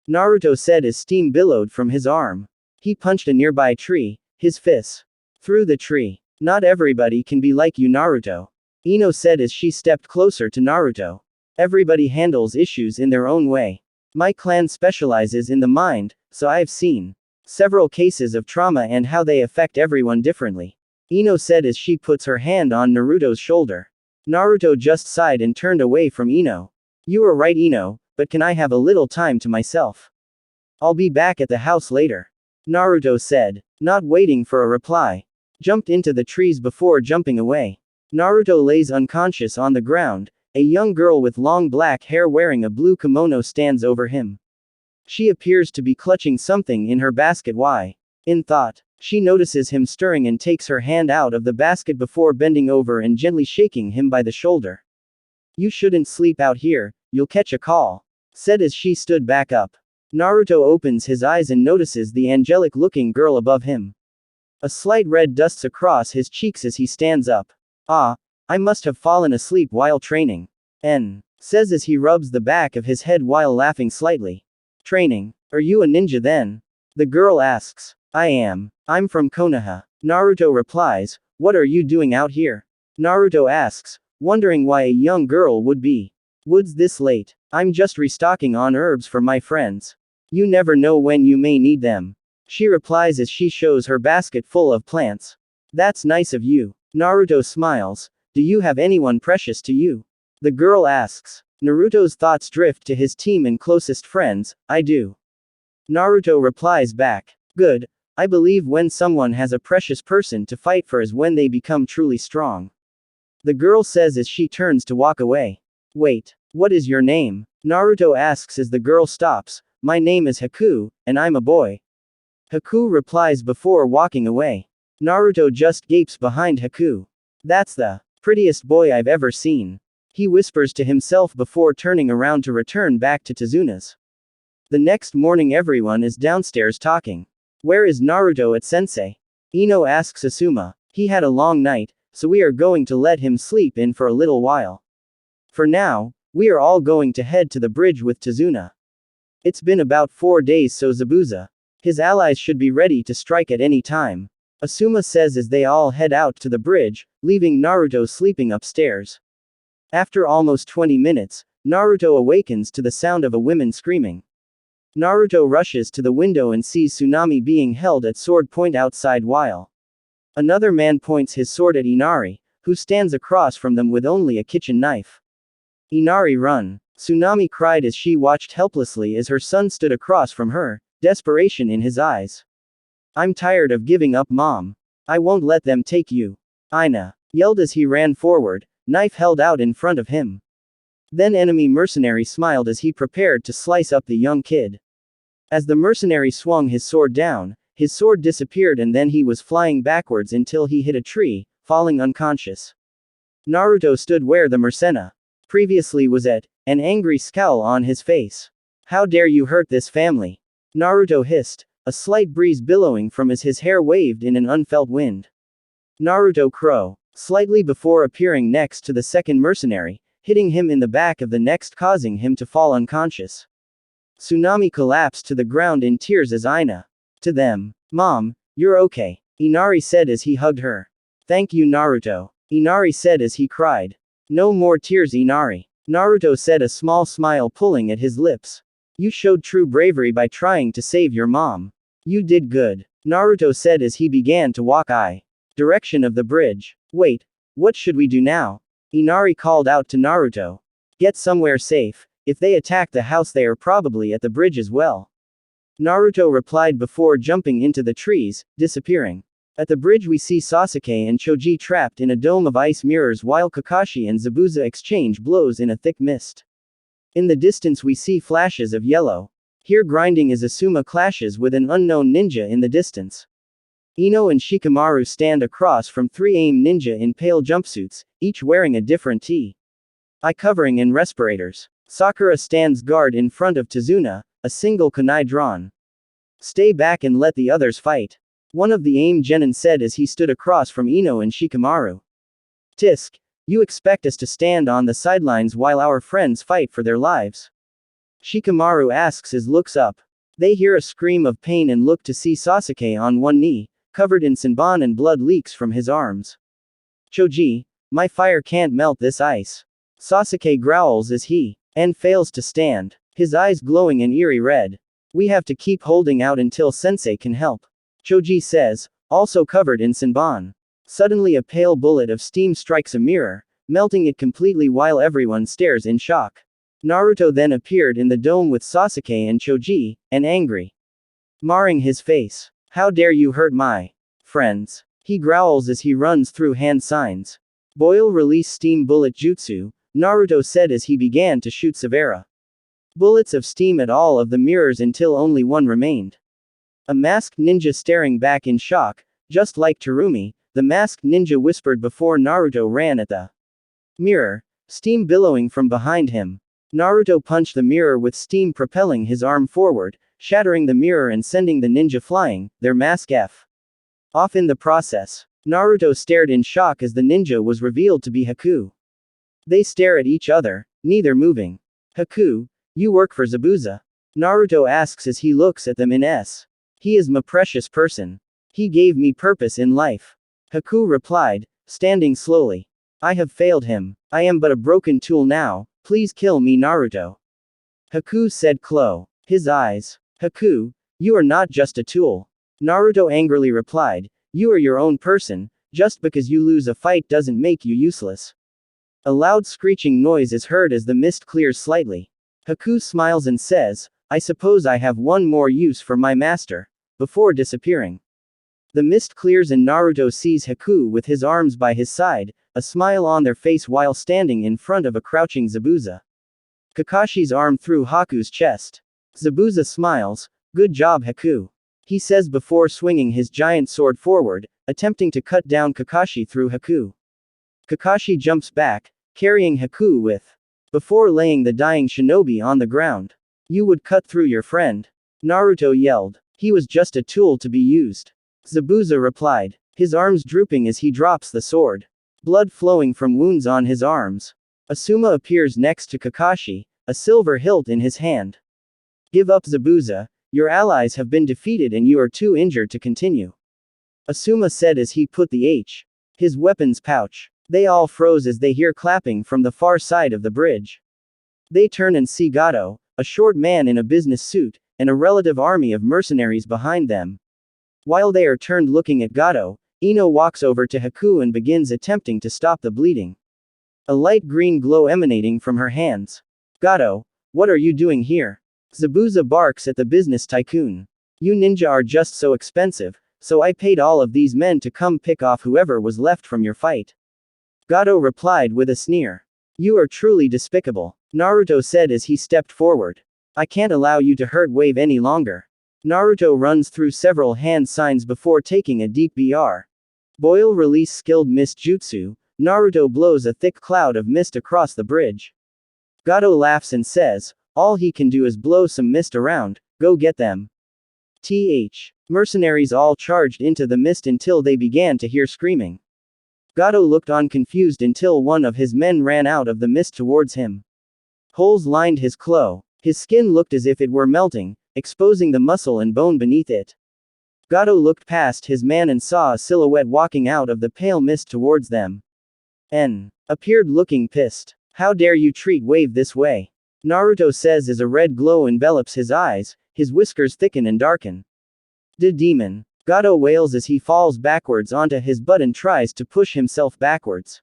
Naruto said as steam billowed from his arm. He punched a nearby tree, his fist through the tree. Not everybody can be like you, Naruto. Ino said as she stepped closer to Naruto. Everybody handles issues in their own way. My clan specializes in the mind, so I've seen several cases of trauma and how they affect everyone differently. Ino said as she puts her hand on Naruto's shoulder. Naruto just sighed and turned away from Ino. You are right, Ino, but can I have a little time to myself? I'll be back at the house later. Naruto said, not waiting for a reply. Jumped into the trees before jumping away. Naruto lays unconscious on the ground. A young girl with long black hair wearing a blue kimono stands over him. She appears to be clutching something in her basket. In thought, she notices him stirring and takes her hand out of the basket before bending over and gently shaking him by the shoulder. You shouldn't sleep out here, you'll catch a call, said as she stood back up. Naruto opens his eyes and notices the angelic-looking girl above him. A slight red dusts across his cheeks as he stands up. I must have fallen asleep while training. says as he rubs the back of his head while laughing slightly. Training. Are you a ninja then? The girl asks. I am. I'm from Konoha. Naruto replies, what are you doing out here? Naruto asks, wondering why a young girl would be woods this late. I'm just restocking on herbs for my friends. You never know when you may need them. She replies as she shows her basket full of plants. That's nice of you. Naruto smiles. Do you have anyone precious to you? The girl asks. Naruto's thoughts drift to his team and closest friends. I do. Naruto replies back. Good. I believe when someone has a precious person to fight for is when they become truly strong. The girl says as she turns to walk away. Wait, what is your name? Naruto asks as the girl stops. My name is Haku, and I'm a boy. Haku replies before walking away. Naruto just gapes behind Haku. That's the prettiest boy I've ever seen. He whispers to himself before turning around to return back to Tezuna's. The next morning everyone is downstairs talking. Where is Naruto at sensei? Ino asks Asuma. He had a long night, so we are going to let him sleep in for a little while. For now, we are all going to head to the bridge with Tezuna. It's been about 4 days so Zabuza. His allies should be ready to strike at any time. Asuma says as they all head out to the bridge, leaving Naruto sleeping upstairs. After almost 20 minutes, Naruto awakens to the sound of a woman screaming. Naruto rushes to the window and sees Tsunami being held at sword point outside while another man points his sword at Inari, who stands across from them with only a kitchen knife. Inari run. Tsunami cried as she watched helplessly as her son stood across from her, desperation in his eyes. I'm tired of giving up mom. I won't let them take you. Ina yelled as he ran forward, knife held out in front of him. Then enemy mercenary smiled as he prepared to slice up the young kid. As the mercenary swung his sword down, his sword disappeared and then he was flying backwards until he hit a tree, falling unconscious. Naruto stood where the mercenary previously was at, an angry scowl on his face. How dare you hurt this family? Naruto hissed, a slight breeze billowing from as his hair waved in an unfelt wind. Naruto crow, slightly before appearing next to the second mercenary, hitting him in the back of the neck causing him to fall unconscious. Tsunami collapsed to the ground in tears as Ina. To them. Mom, you're okay. Inari said as he hugged her. Thank you Naruto. Inari said as he cried. No more tears Inari. Naruto said, a small smile pulling at his lips. You showed true bravery by trying to save your mom. You did good. Naruto said as he began to walk direction of the bridge. Wait, what should we do now? Inari called out to Naruto. Get somewhere safe. If they attack the house they are probably at the bridge as well. Naruto replied before jumping into the trees, disappearing. At the bridge we see Sasuke and Choji trapped in a dome of ice mirrors while Kakashi and Zabuza exchange blows in a thick mist. In the distance we see flashes of yellow. Here grinding as Asuma clashes with an unknown ninja in the distance. Ino and Shikamaru stand across from 3 AIM ninja in pale jumpsuits, each wearing a different eye covering and respirators. Sakura stands guard in front of Tezuna, a single kunai drawn. Stay back and let the others fight. One of the AIM genin said as he stood across from Ino and Shikamaru. Tisk, you expect us to stand on the sidelines while our friends fight for their lives? Shikamaru asks as looks up. They hear a scream of pain and look to see Sasuke on one knee, covered in senbon and blood leaks from his arms. Choji, my fire can't melt this ice. Sasuke growls as he and fails to stand, his eyes glowing an eerie red. We have to keep holding out until sensei can help. Choji says, also covered in senbon. Suddenly a pale bullet of steam strikes a mirror, melting it completely while everyone stares in shock. Naruto then appeared in the dome with Sasuke and Choji, and angry. Marring his face. How dare you hurt my friends? He growls as he runs through hand signs. Boil release steam bullet jutsu, Naruto said as he began to shoot Severa. Bullets of steam at all of the mirrors until only one remained. A masked ninja staring back in shock, just like Terumi, the masked ninja whispered before Naruto ran at the mirror, steam billowing from behind him. Naruto punched the mirror with steam propelling his arm forward, shattering the mirror and sending the ninja flying, their mask off in the process. Naruto stared in shock as the ninja was revealed to be Haku. They stare at each other, neither moving. Haku, you work for Zabuza? Naruto asks as he looks at them in S. He is my precious person. He gave me purpose in life. Haku replied, standing slowly. I have failed him. I am but a broken tool now, please kill me Naruto. Haku said his eyes. Haku, you are not just a tool. Naruto angrily replied, you are your own person, just because you lose a fight doesn't make you useless. A loud screeching noise is heard as the mist clears slightly. Haku smiles and says, I suppose I have one more use for my master, before disappearing. The mist clears and Naruto sees Haku with his arms by his side, a smile on their face while standing in front of a crouching Zabuza. Kakashi's arm through Haku's chest. Zabuza smiles, good job Haku. He says before swinging his giant sword forward, attempting to cut down Kakashi through Haku. Kakashi jumps back, carrying Haku with. Before laying the dying shinobi on the ground. You would cut through your friend. Naruto yelled. He was just a tool to be used. Zabuza replied, his arms drooping as he drops the sword. Blood flowing from wounds on his arms. Asuma appears next to Kakashi, a silver hilt in his hand. Give up Zabuza, your allies have been defeated and you are too injured to continue. Asuma said as he put his weapons pouch. They all froze as they hear clapping from the far side of the bridge. They turn and see Gato, a short man in a business suit, and a relative army of mercenaries behind them. While they are turned looking at Gato, Ino walks over to Haku and begins attempting to stop the bleeding. A light green glow emanating from her hands. Gato, what are you doing here? Zabuza barks at the business tycoon. You ninja are just so expensive, so I paid all of these men to come pick off whoever was left from your fight. Gato replied with a sneer. You are truly despicable, Naruto said as he stepped forward. I can't allow you to hurt Wave any longer. Naruto runs through several hand signs before taking a deep BR. Boil release skilled mist jutsu, Naruto blows a thick cloud of mist across the bridge. Gato laughs and says, all he can do is blow some mist around, go get them. Mercenaries all charged into the mist until they began to hear screaming. Gato looked on confused until one of his men ran out of the mist towards him. Holes lined his clo. His skin looked as if it were melting, exposing the muscle and bone beneath it. Gato looked past his man and saw a silhouette walking out of the pale mist towards them. Appeared looking pissed. How dare you treat Wave this way? Naruto says as a red glow envelops his eyes, his whiskers thicken and darken. The demon. Gato wails as he falls backwards onto his butt and tries to push himself backwards.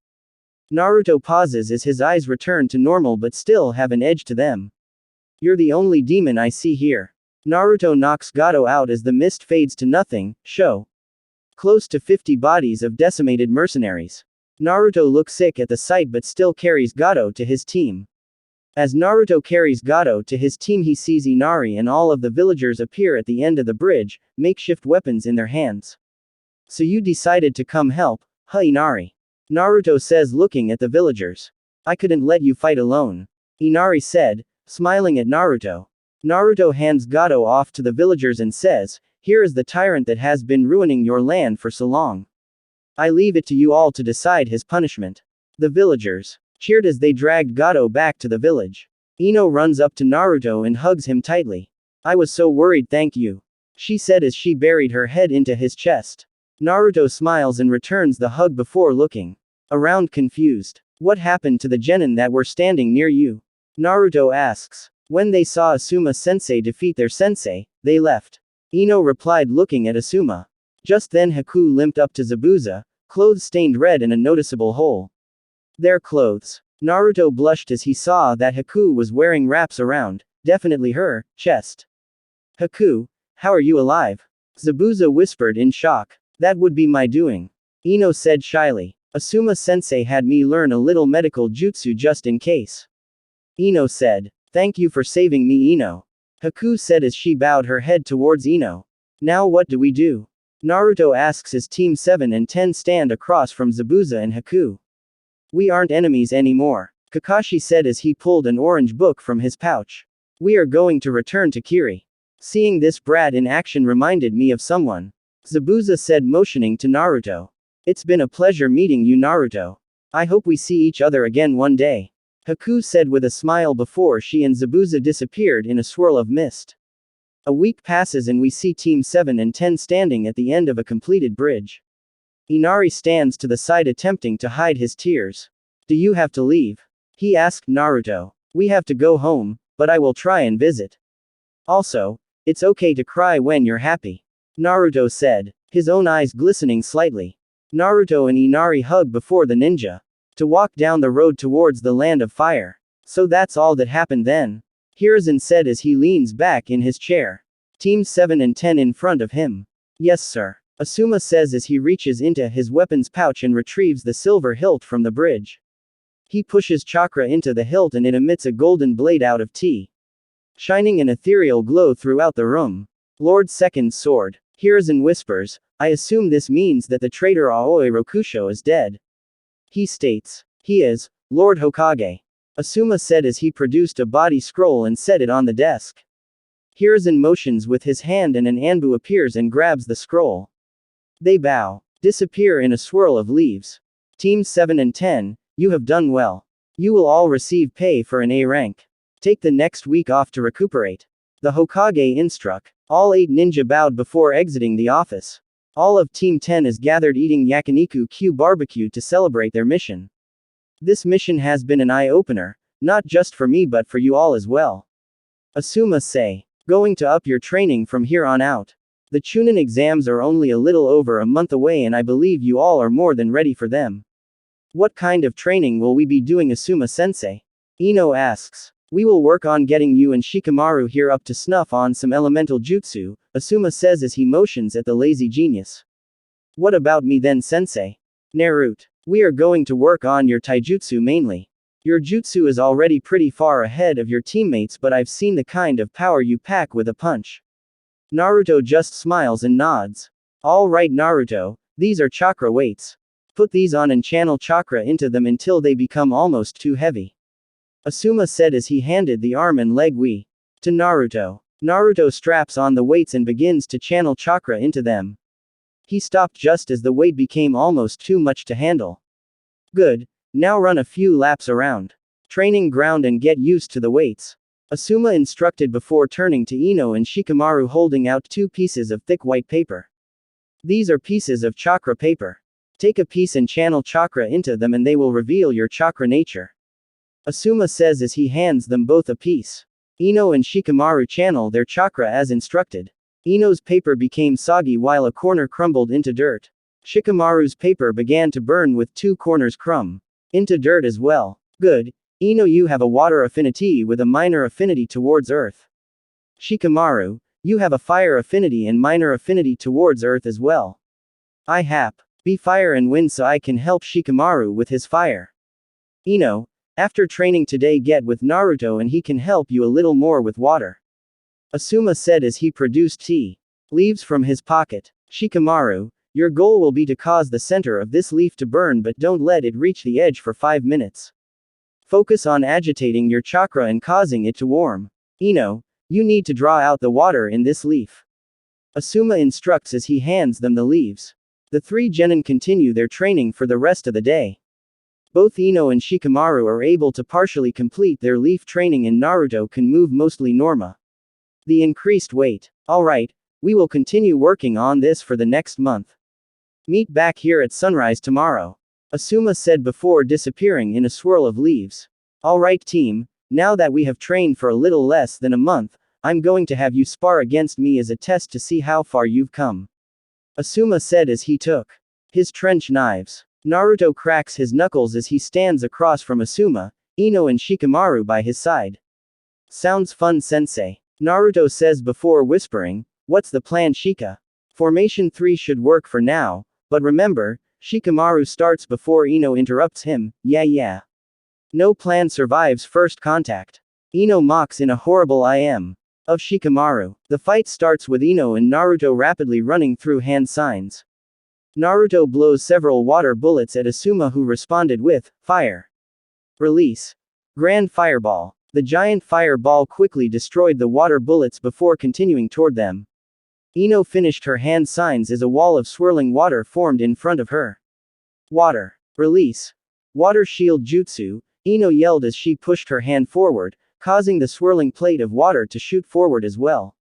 Naruto pauses as his eyes return to normal but still have an edge to them. You're the only demon I see here. Naruto knocks Gato out as the mist fades to nothing, show. Close to 50 bodies of decimated mercenaries. Naruto looks sick at the sight but still carries Gato to his team. As Naruto carries Gato to his team he sees Inari and all of the villagers appear at the end of the bridge, makeshift weapons in their hands. So you decided to come help, huh Inari? Naruto says looking at the villagers. I couldn't let you fight alone. Inari said, smiling at Naruto. Naruto hands Gato off to the villagers and says, here is the tyrant that has been ruining your land for so long. I leave it to you all to decide his punishment. The villagers cheered as they dragged Gato back to the village. Ino runs up to Naruto and hugs him tightly. I was so worried, thank you. She said as she buried her head into his chest. Naruto smiles and returns the hug before looking around confused. What happened to the genin that were standing near you? Naruto asks. When they saw Asuma sensei defeat their sensei, they left. Ino replied looking at Asuma. Just then Haku limped up to Zabuza, clothes stained red and a noticeable hole. Their clothes. Naruto blushed as he saw that Haku was wearing wraps around, definitely her, chest. Haku, how are you alive? Zabuza whispered in shock. That would be my doing. Ino said shyly. Asuma sensei had me learn a little medical jutsu just in case. Ino said. Thank you for saving me Ino. Haku said as she bowed her head towards Ino. Now what do we do? Naruto asks as Team 7 and 10 stand across from Zabuza and Haku. We aren't enemies anymore, Kakashi said as he pulled an orange book from his pouch. We are going to return to Kiri. Seeing this brat in action reminded me of someone. Zabuza said motioning to Naruto. It's been a pleasure meeting you Naruto. I hope we see each other again one day. Haku said with a smile before she and Zabuza disappeared in a swirl of mist. A week passes and we see Team 7 and 10 standing at the end of a completed bridge. Inari stands to the side attempting to hide his tears. Do you have to leave? He asked Naruto. We have to go home, but I will try and visit. Also, it's okay to cry when you're happy. Naruto said, his own eyes glistening slightly. Naruto and Inari hug before the ninja. To walk down the road towards the land of fire. So that's all that happened then? Hiruzen said as he leans back in his chair. Team 7 and 10 in front of him. Yes sir. Asuma says as he reaches into his weapons pouch and retrieves the silver hilt from the bridge. He pushes chakra into the hilt and it emits a golden blade out of tea, shining an ethereal glow throughout the room. Lord Second's sword. Hiruzen whispers, I assume this means that the traitor Aoi Rokusho is dead. He states, he is, Lord Hokage. Asuma said as he produced a body scroll and set it on the desk. Hiruzen motions with his hand and an Anbu appears and grabs the scroll. They bow, disappear in a swirl of leaves. Team 7 and 10, you have done well. You will all receive pay for an A rank. Take the next week off to recuperate. The Hokage instruct. All 8 ninja bowed before exiting the office. All of Team 10 is gathered eating yakiniku Q barbecue to celebrate their mission. This mission has been an eye-opener, not just for me but for you all as well. Asuma say, going to up your training from here on out. The Chunin exams are only a little over a month away and I believe you all are more than ready for them. What kind of training will we be doing, Asuma-sensei? Ino asks. We will work on getting you and Shikamaru here up to snuff on some elemental jutsu, Asuma says as he motions at the lazy genius. What about me then, sensei? Naruto. We are going to work on your taijutsu mainly. Your jutsu is already pretty far ahead of your teammates but I've seen the kind of power you pack with a punch. Naruto just smiles and nods. Alright Naruto, these are chakra weights. Put these on and channel chakra into them until they become almost too heavy. Asuma said as he handed the arm and leg to Naruto. Naruto straps on the weights and begins to channel chakra into them. He stopped just as the weight became almost too much to handle. Good, now run a few laps around training ground and get used to the weights. Asuma instructed before turning to Ino and Shikamaru holding out 2 pieces of thick white paper. These are pieces of chakra paper. Take a piece and channel chakra into them and they will reveal your chakra nature. Asuma says as he hands them both a piece. Ino and Shikamaru channel their chakra as instructed. Ino's paper became soggy while a corner crumbled into dirt. Shikamaru's paper began to burn with 2 corners crumb into dirt as well. Good. Ino, you have a water affinity with a minor affinity towards earth. Shikamaru, you have a fire affinity and minor affinity towards earth as well. I be fire and wind so I can help Shikamaru with his fire. Ino, after training today get with Naruto and he can help you a little more with water. Asuma said as he produced tea leaves from his pocket. Shikamaru, your goal will be to cause the center of this leaf to burn but don't let it reach the edge for 5 minutes. Focus on agitating your chakra and causing it to warm. Ino, you need to draw out the water in this leaf. Asuma instructs as he hands them the leaves. The 3 genin continue their training for the rest of the day. Both Ino and Shikamaru are able to partially complete their leaf training and Naruto can move mostly normal. The increased weight. Alright, we will continue working on this for the next month. Meet back here at sunrise tomorrow. Asuma said before disappearing in a swirl of leaves. Alright team, now that we have trained for a little less than a month, I'm going to have you spar against me as a test to see how far you've come. Asuma said as he took his trench knives. Naruto cracks his knuckles as he stands across from Asuma, Ino and Shikamaru by his side. Sounds fun, sensei. Naruto says before whispering, what's the plan, Shika? Formation 3 should work for now, but remember, Shikamaru starts before Ino interrupts him, yeah. No plan survives first contact. Ino mocks in a horrible I am of Shikamaru. The fight starts with Ino and Naruto rapidly running through hand signs. Naruto blows several water bullets at Asuma who responded with, fire. Release. Grand fireball. The giant fireball quickly destroyed the water bullets before continuing toward them. Ino finished her hand signs as a wall of swirling water formed in front of her. Water. Release. Water shield jutsu. Ino yelled as she pushed her hand forward, causing the swirling plate of water to shoot forward as well.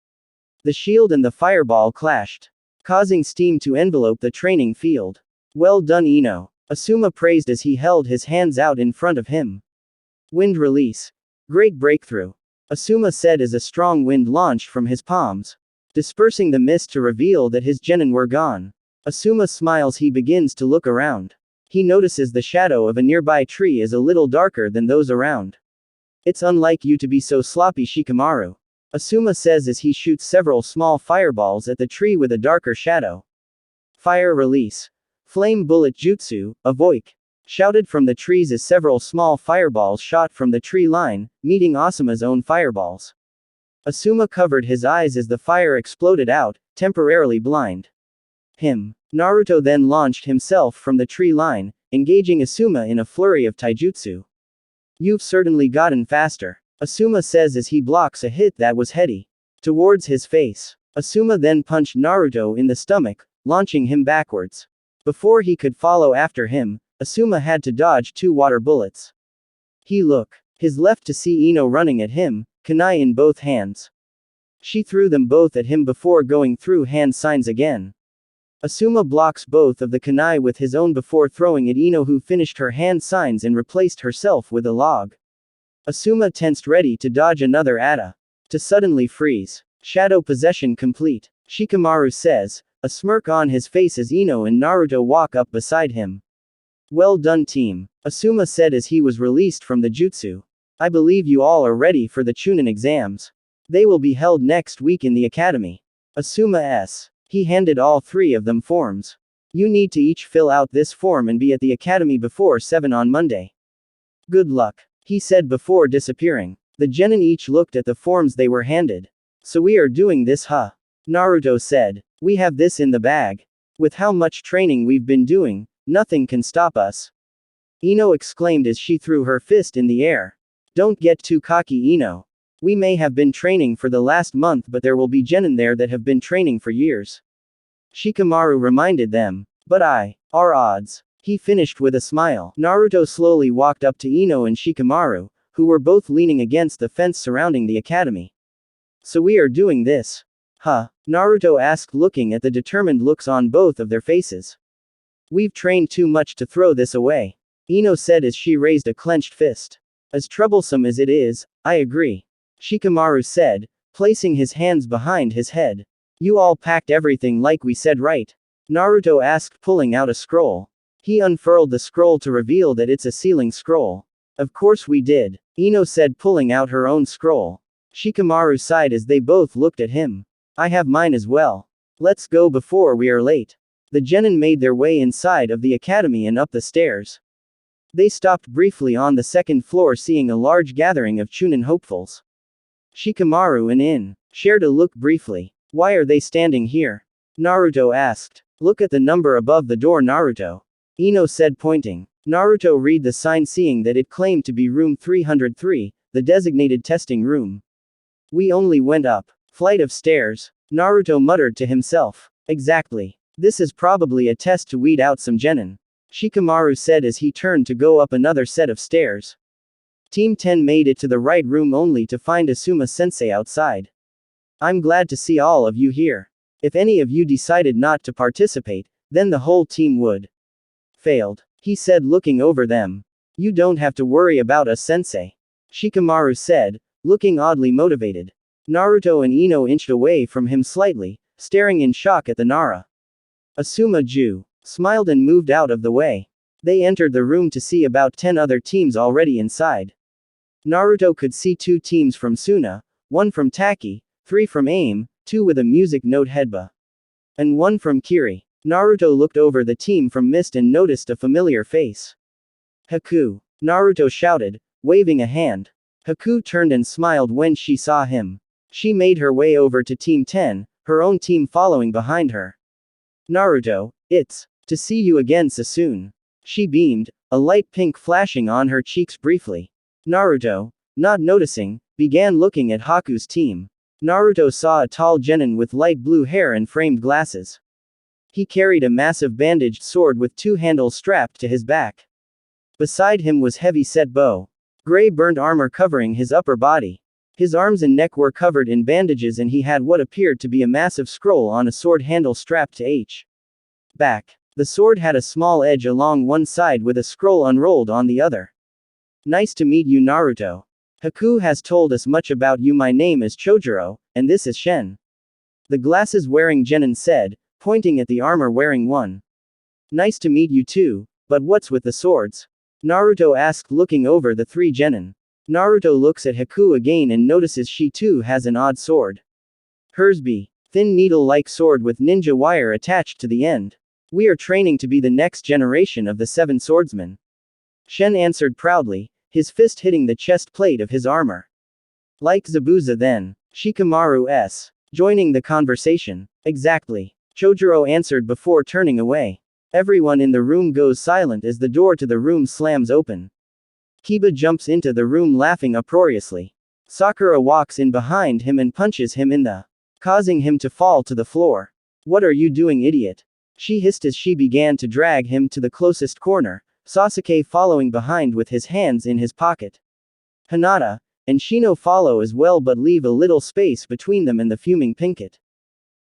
The shield and the fireball clashed, causing steam to envelope the training field. Well done, Ino, Asuma praised as he held his hands out in front of him. Wind release. Great breakthrough, Asuma said as a strong wind launched from his palms, dispersing the mist to reveal that his genin were gone. Asuma smiles. He begins to look around. He notices the shadow of a nearby tree is a little darker than those around. It's unlike you to be so sloppy, Shikamaru, Asuma says as he shoots several small fireballs at the tree with a darker shadow. Fire release. Flame bullet jutsu, avoik, shouted from the trees as several small fireballs shot from the tree line, meeting Asuma's own fireballs. Asuma covered his eyes as the fire exploded out, temporarily blind. Naruto then launched himself from the tree line, engaging Asuma in a flurry of taijutsu. You've certainly gotten faster, Asuma says as he blocks a hit that was heady towards his face. Asuma then punched Naruto in the stomach, launching him backwards. Before he could follow after him, Asuma had to dodge 2 water bullets. He looked his left to see Ino running at him, kunai in both hands. She threw them both at him before going through hand signs again. Asuma blocks both of the kunai with his own before throwing at Ino, who finished her hand signs and replaced herself with a log. Asuma tensed, ready to dodge another atta. To suddenly freeze. Shadow possession complete, Shikamaru says, a smirk on his face as Ino and Naruto walk up beside him. Well done, team, Asuma said as he was released from the jutsu. I believe you all are ready for the Chunin exams. They will be held next week in the academy. Asuma s. He handed all 3 of them forms. You need to each fill out this form and be at the academy before 7 on Monday. Good luck, he said before disappearing. The genin each looked at the forms they were handed. So we are doing this, huh? Naruto said. We have this in the bag. With how much training we've been doing, nothing can stop us. Ino exclaimed as she threw her fist in the air. Don't get too cocky, Ino. We may have been training for the last month, but there will be genin there that have been training for years. Shikamaru reminded them. But our odds. He finished with a smile. Naruto slowly walked up to Ino and Shikamaru, who were both leaning against the fence surrounding the academy. So we are doing this. Huh? Naruto asked, looking at the determined looks on both of their faces. We've trained too much to throw this away, Ino said as she raised a clenched fist. As troublesome as it is, I agree, Shikamaru said, placing his hands behind his head. You all packed everything like we said, right? Naruto asked, pulling out a scroll. He unfurled the scroll to reveal that it's a sealing scroll. Of course we did, Ino said, pulling out her own scroll. Shikamaru sighed as they both looked at him. I have mine as well. Let's go before we are late. The genin made their way inside of the academy and up the stairs. They stopped briefly on the second floor, seeing a large gathering of Chunin hopefuls. Shikamaru and In shared a look briefly. Why are they standing here? Naruto asked. Look at the number above the door, Naruto, Ino said, pointing. Naruto read the sign, seeing that it claimed to be room 303, the designated testing room. We only went up flight of stairs, Naruto muttered to himself. Exactly. This is probably a test to weed out some genin, Shikamaru said as he turned to go up another set of stairs. Team 10 made it to the right room only to find Asuma-sensei outside. I'm glad to see all of you here. If any of you decided not to participate, then the whole team would failed, he said, looking over them. You don't have to worry about us, sensei, Shikamaru said, looking oddly motivated. Naruto and Ino inched away from him slightly, staring in shock at the Nara. Asuma smiled and moved out of the way. They entered the room to see about 10 other teams already inside. Naruto could see 2 teams from Suna, 1 from Taki, 3 from AIM, 2 with a music note Hedba, and 1 from Kiri. Naruto looked over the team from Mist and noticed a familiar face. Haku, Naruto shouted, waving a hand. Haku turned and smiled when she saw him. She made her way over to Team 10, her own team following behind her. Naruto, it's to see you again so soon. She beamed, a light pink flashing on her cheeks briefly. Naruto, not noticing, began looking at Haku's team. Naruto saw a tall genin with light blue hair and framed glasses. He carried a massive bandaged sword with 2 handles strapped to his back. Beside him was heavy-set bow. Gray burnt armor covering his upper body. His arms and neck were covered in bandages and he had what appeared to be a massive scroll on a sword handle strapped to H. Back. The sword had a small edge along one side with a scroll unrolled on the other. Nice to meet you, Naruto. Haku has told us much about you. My name is Chojuro, and this is Shen. The glasses-wearing genin said, pointing at the armor-wearing one. Nice to meet you too, but what's with the swords? Naruto asked, looking over the three genin. Naruto looks at Haku again and notices she too has an odd sword. Hers be thin needle-like sword with ninja wire attached to the end. We are training to be the next generation of the seven swordsmen. Shen answered proudly, his fist hitting the chest plate of his armor. Like Zabuza then. Shikamaru s. joining the conversation. Exactly. Chojuro answered before turning away. Everyone in the room goes silent as the door to the room slams open. Kiba jumps into the room laughing uproariously. Sakura walks in behind him and punches him in the, causing him to fall to the floor. What are you doing, idiot? She hissed as she began to drag him to the closest corner, Sasuke following behind with his hands in his pocket. Hinata and Shino follow as well but leave a little space between them and the fuming Pinkett.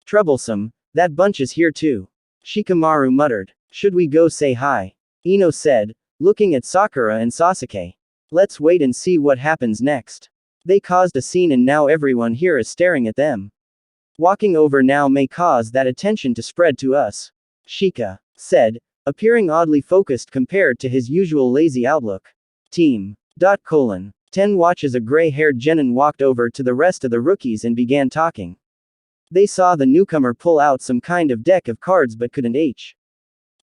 Troublesome, that bunch is here too. Shikamaru muttered. Should we go say hi? Ino said, looking at Sakura and Sasuke. Let's wait and see what happens next. They caused a scene and now everyone here is staring at them. Walking over now may cause that attention to spread to us. Shika said, appearing oddly focused compared to his usual lazy outlook. Team. 10 watches a gray-haired genin walked over to the rest of the rookies and began talking. They saw the newcomer pull out some kind of deck of cards but couldn't H.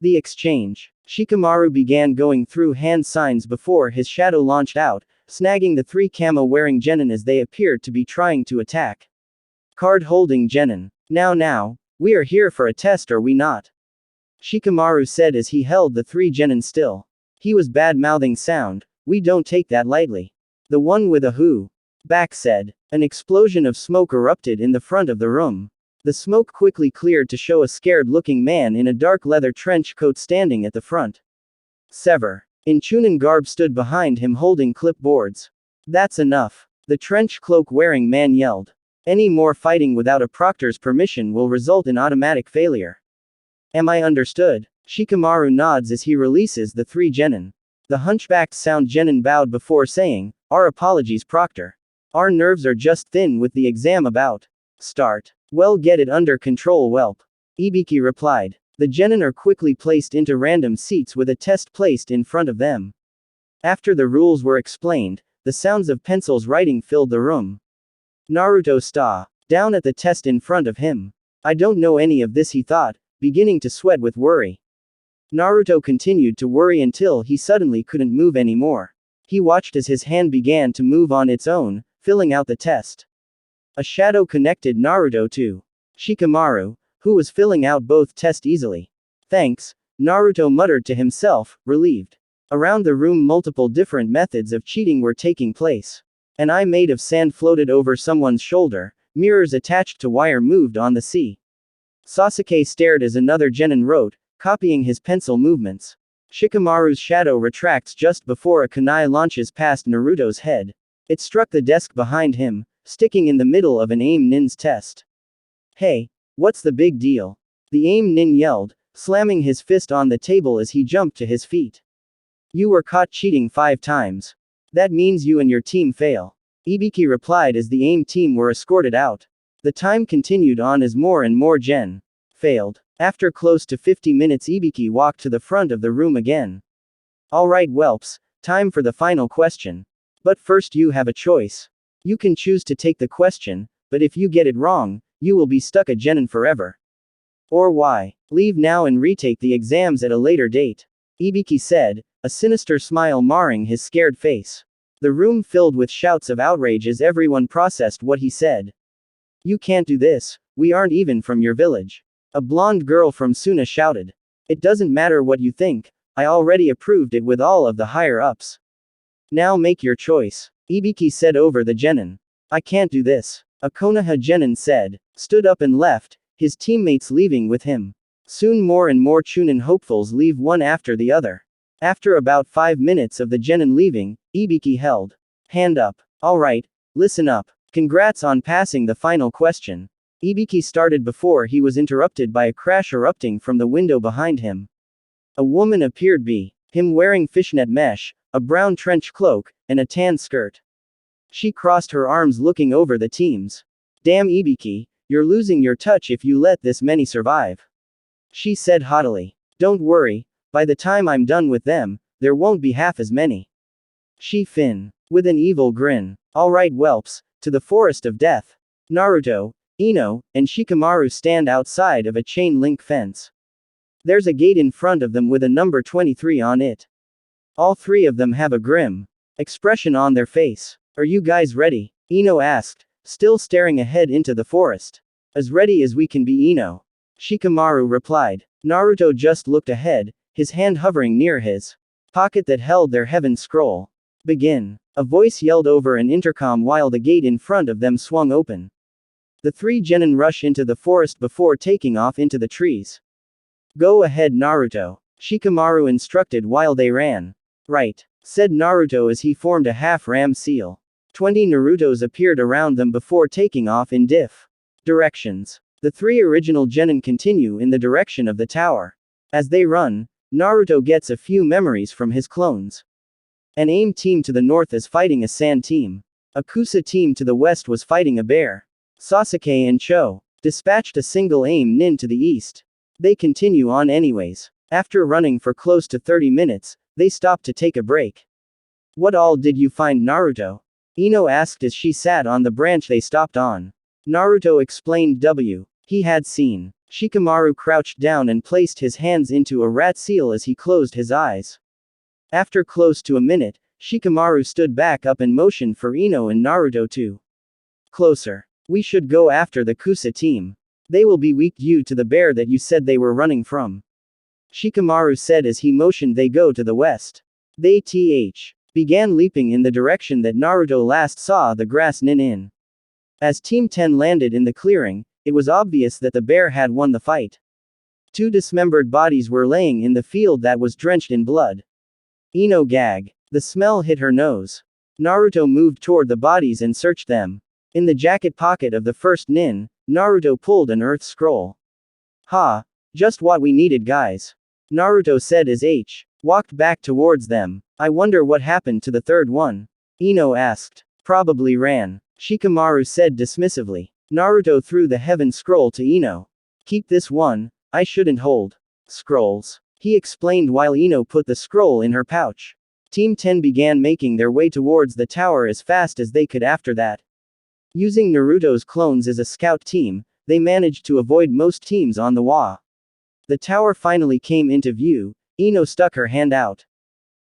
The exchange. Shikamaru began going through hand signs before his shadow launched out, snagging the three camo-wearing genin as they appeared to be trying to attack. Card-holding genin. Now, we are here for a test, are we not? Shikamaru said as he held the three genin still. He was bad-mouthing sound, we don't take that lightly. The one with a who? Back said. An explosion of smoke erupted in the front of the room. The smoke quickly cleared to show a scared-looking man in a dark leather trench coat standing at the front. Sever. In Chunin garb stood behind him holding clipboards. That's enough. The trench cloak-wearing man yelled. Any more fighting without a proctor's permission will result in automatic failure. Am I understood? Shikamaru nods as he releases the three genin. The hunchbacked sound genin bowed before saying, our apologies, Proctor. Our nerves are just thin with the exam about. Start. Well, get it under control, whelp. Ibiki replied. The genin are quickly placed into random seats with a test placed in front of them. After the rules were explained, the sounds of pencils writing filled the room. Naruto sta down at the test in front of him. I don't know any of this, he thought, beginning to sweat with worry. Naruto continued to worry until he suddenly couldn't move anymore. He watched as his hand began to move on its own, filling out the test. A shadow connected Naruto to Shikamaru, who was filling out both tests easily. Thanks, Naruto muttered to himself, relieved. Around the room multiple different methods of cheating were taking place. An eye made of sand floated over someone's shoulder, mirrors attached to wire moved on the sea. Sasuke stared as another genin wrote, copying his pencil movements. Shikamaru's shadow retracts just before a kunai launches past Naruto's head. It struck the desk behind him, sticking in the middle of an AIM nin's test. Hey, what's the big deal? The AIM nin yelled, slamming his fist on the table as he jumped to his feet. You were caught cheating 5 times. That means you and your team fail. Ibiki replied as the AIM team were escorted out. The time continued on as more and more gen failed. After close to 50 minutes, Ibiki walked to the front of the room again. Alright, whelps, time for the final question. But first you have a choice. You can choose to take the question, but if you get it wrong, you will be stuck a genin forever. Or why? Leave now and retake the exams at a later date. Ibiki said, a sinister smile marring his scared face. The room filled with shouts of outrage as everyone processed what he said. You can't do this, we aren't even from your village. A blonde girl from Suna shouted. It doesn't matter what you think, I already approved it with all of the higher-ups. Now make your choice. Ibiki said over the genin. I can't do this. A Konoha genin said, stood up and left, his teammates leaving with him. Soon more and more Chunin hopefuls leave one after the other. After about 5 minutes of the genin leaving, Ibiki held. Hand up. Alright, listen up. Congrats on passing the final question. Ibiki started before he was interrupted by a crash erupting from the window behind him. A woman appeared be him wearing fishnet mesh, a brown trench cloak, and a tan skirt. She crossed her arms looking over the teams. Damn Ibiki, you're losing your touch if you let this many survive. She said haughtily. Don't worry, by the time I'm done with them, there won't be half as many. She Fin. With an evil grin. Alright whelps, to the forest of death. Naruto, Ino, and Shikamaru stand outside of a chain link fence. There's a gate in front of them with a number 23 on it. All three of them have a grim expression on their face. Are you guys ready? Ino asked, still staring ahead into the forest. As ready as we can be, Ino. Shikamaru replied. Naruto just looked ahead, his hand hovering near his pocket that held their heaven scroll. Begin. A voice yelled over an intercom while the gate in front of them swung open. The three genin rush into the forest before taking off into the trees. Go ahead, Naruto. Shikamaru instructed while they ran. Right, said Naruto as he formed a half-ram seal. 20 Narutos appeared around them before taking off in diff directions. The three original genin continue in the direction of the tower. As they run, Naruto gets a few memories from his clones. An AIM team to the north is fighting a sand team. A Kusa team to the west was fighting a bear. Sasuke and Cho dispatched a single AIM nin to the east. They continue on anyways. After running for close to 30 minutes, they stopped to take a break. What all did you find, Naruto? Ino asked as she sat on the branch they stopped on. Naruto explained he had seen. Shikamaru crouched down and placed his hands into a rat seal as he closed his eyes. After close to a minute, Shikamaru stood back up and motioned for Ino and Naruto to closer. We should go after the Kusa team. They will be weak due to the bear that you said they were running from. Shikamaru said as he motioned they go to the west. They began leaping in the direction that Naruto last saw the grass nin in. As Team 10 landed in the clearing, it was obvious that the bear had won the fight. Two dismembered bodies were laying in the field that was drenched in blood. Ino gagged. The smell hit her nose. Naruto moved toward the bodies and searched them. In the jacket pocket of the first nin, Naruto pulled an earth scroll. Ha! Just what we needed, guys. Naruto said as walked back towards them. I wonder what happened to the third one. Ino asked. Probably ran. Shikamaru said dismissively. Naruto threw the heaven scroll to Ino. Keep this one, I shouldn't hold scrolls. He explained while Ino put the scroll in her pouch. Team 10 began making their way towards the tower as fast as they could after that. Using Naruto's clones as a scout team, they managed to avoid most teams on the Wa. The tower finally came into view. Ino stuck her hand out.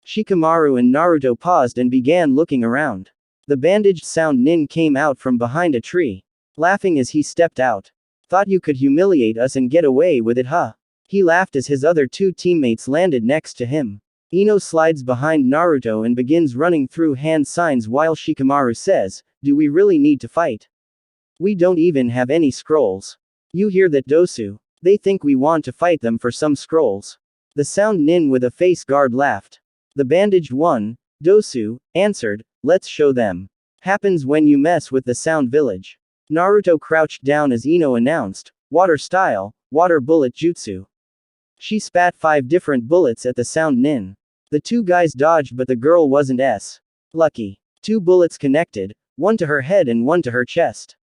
Shikamaru and Naruto paused and began looking around. The bandaged sound nin came out from behind a tree, laughing as he stepped out. Thought you could humiliate us and get away with it, huh? He laughed as his other two teammates landed next to him. Ino slides behind Naruto and begins running through hand signs while Shikamaru says, do we really need to fight? We don't even have any scrolls. You hear that, Dosu? They think we want to fight them for some scrolls. The sound nin with a face guard laughed. The bandaged one, Dosu, answered, let's show them. Happens when you mess with the sound village. Naruto crouched down as Ino announced, water style, water bullet jutsu. She spat 5 different bullets at the sound nin. The two guys dodged but the girl wasn't lucky. 2 bullets connected, one to her head and one to her chest.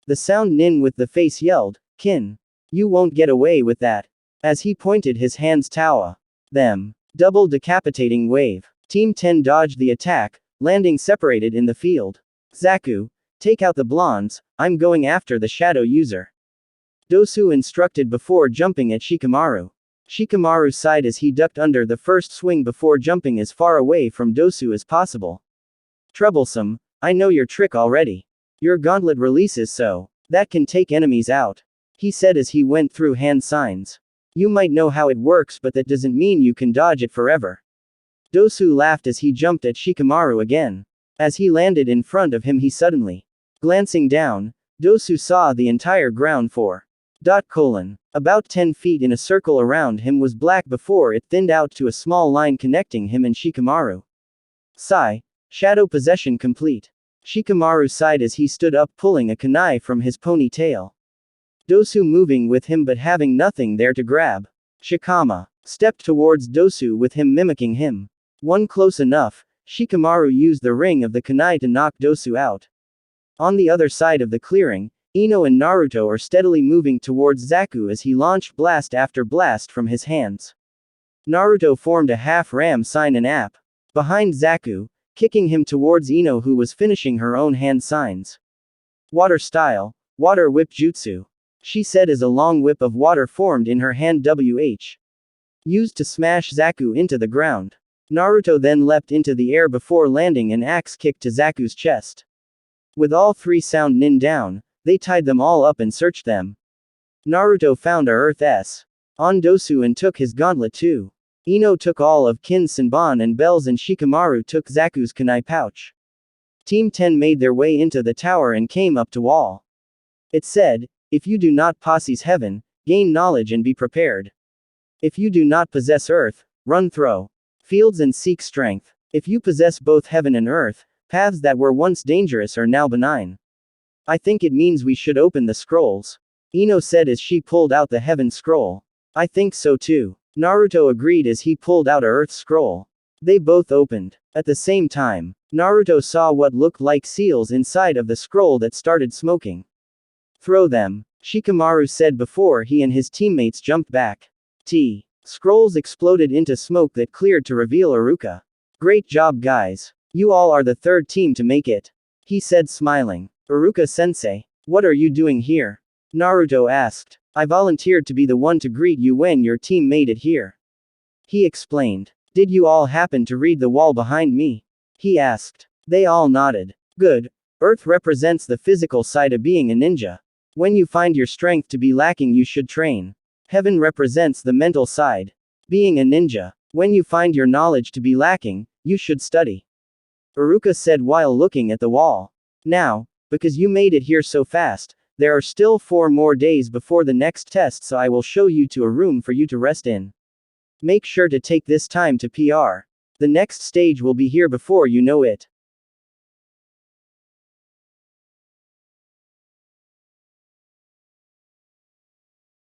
The sound nin with the face yelled, Kin. You won't get away with that. As he pointed his hands Tawa. Them. Double decapitating wave. Team 10 dodged the attack, landing separated in the field. Zaku, take out the blondes, I'm going after the shadow user. Dosu instructed before jumping at Shikamaru. Shikamaru sighed as he ducked under the first swing before jumping as far away from Dosu as possible. Troublesome, I know your trick already. Your gauntlet releases so that can take enemies out. He said as he went through hand signs. You might know how it works but that doesn't mean you can dodge it forever. Dosu laughed as he jumped at Shikamaru again. As he landed in front of him he suddenly glancing down, Dosu saw the entire ground for about 10 feet in a circle around him was black before it thinned out to a small line connecting him and Shikamaru. Sigh, Shadow possession complete. Shikamaru sighed as he stood up pulling a kunai from his ponytail. Dosu moving with him but having nothing there to grab. Shikama stepped towards Dosu with him mimicking him. One close enough, Shikamaru used the ring of the kunai to knock Dosu out. On the other side of the clearing, Ino and Naruto are steadily moving towards Zaku as he launched blast after blast from his hands. Naruto formed a half-ram sign and ap behind Zaku, kicking him towards Ino who was finishing her own hand signs. Water style, water whip jutsu. She said as a long whip of water formed in her hand used to smash Zaku into the ground. Naruto then leapt into the air before landing an axe kick to Zaku's chest. With all three sound nin down, they tied them all up and searched them. Naruto found a Earth-S on Dosu and took his gauntlet too. Ino took all of Kin's Senbon and bells and Shikamaru took Zaku's kunai pouch. Team 10 made their way into the tower and came up to wall. It said, if you do not possess heaven, gain knowledge and be prepared. If you do not possess earth, run through fields and seek strength. If you possess both heaven and earth, paths that were once dangerous are now benign. I think it means we should open the scrolls. Ino said as she pulled out the heaven scroll. I think so too. Naruto agreed as he pulled out a earth scroll. They both opened. At the same time, Naruto saw what looked like seals inside of the scroll that started smoking. Throw them, Shikamaru said before he and his teammates jumped back. Scrolls exploded into smoke that cleared to reveal Iruka. Great job guys. You all are the third team to make it. He said smiling. Iruka-sensei, what are you doing here? Naruto asked. I volunteered to be the one to greet you when your team made it here. He explained. Did you all happen to read the wall behind me? He asked. They all nodded. Good. Earth represents the physical side of being a ninja. When you find your strength to be lacking, you should train. Heaven represents the mental side. Being a ninja. When you find your knowledge to be lacking, you should study. Iruka said while looking at the wall. Now, because you made it here so fast, there are still 4 more days before the next test, so I will show you to a room for you to rest in. Make sure to take this time to PR. The next stage will be here before you know it.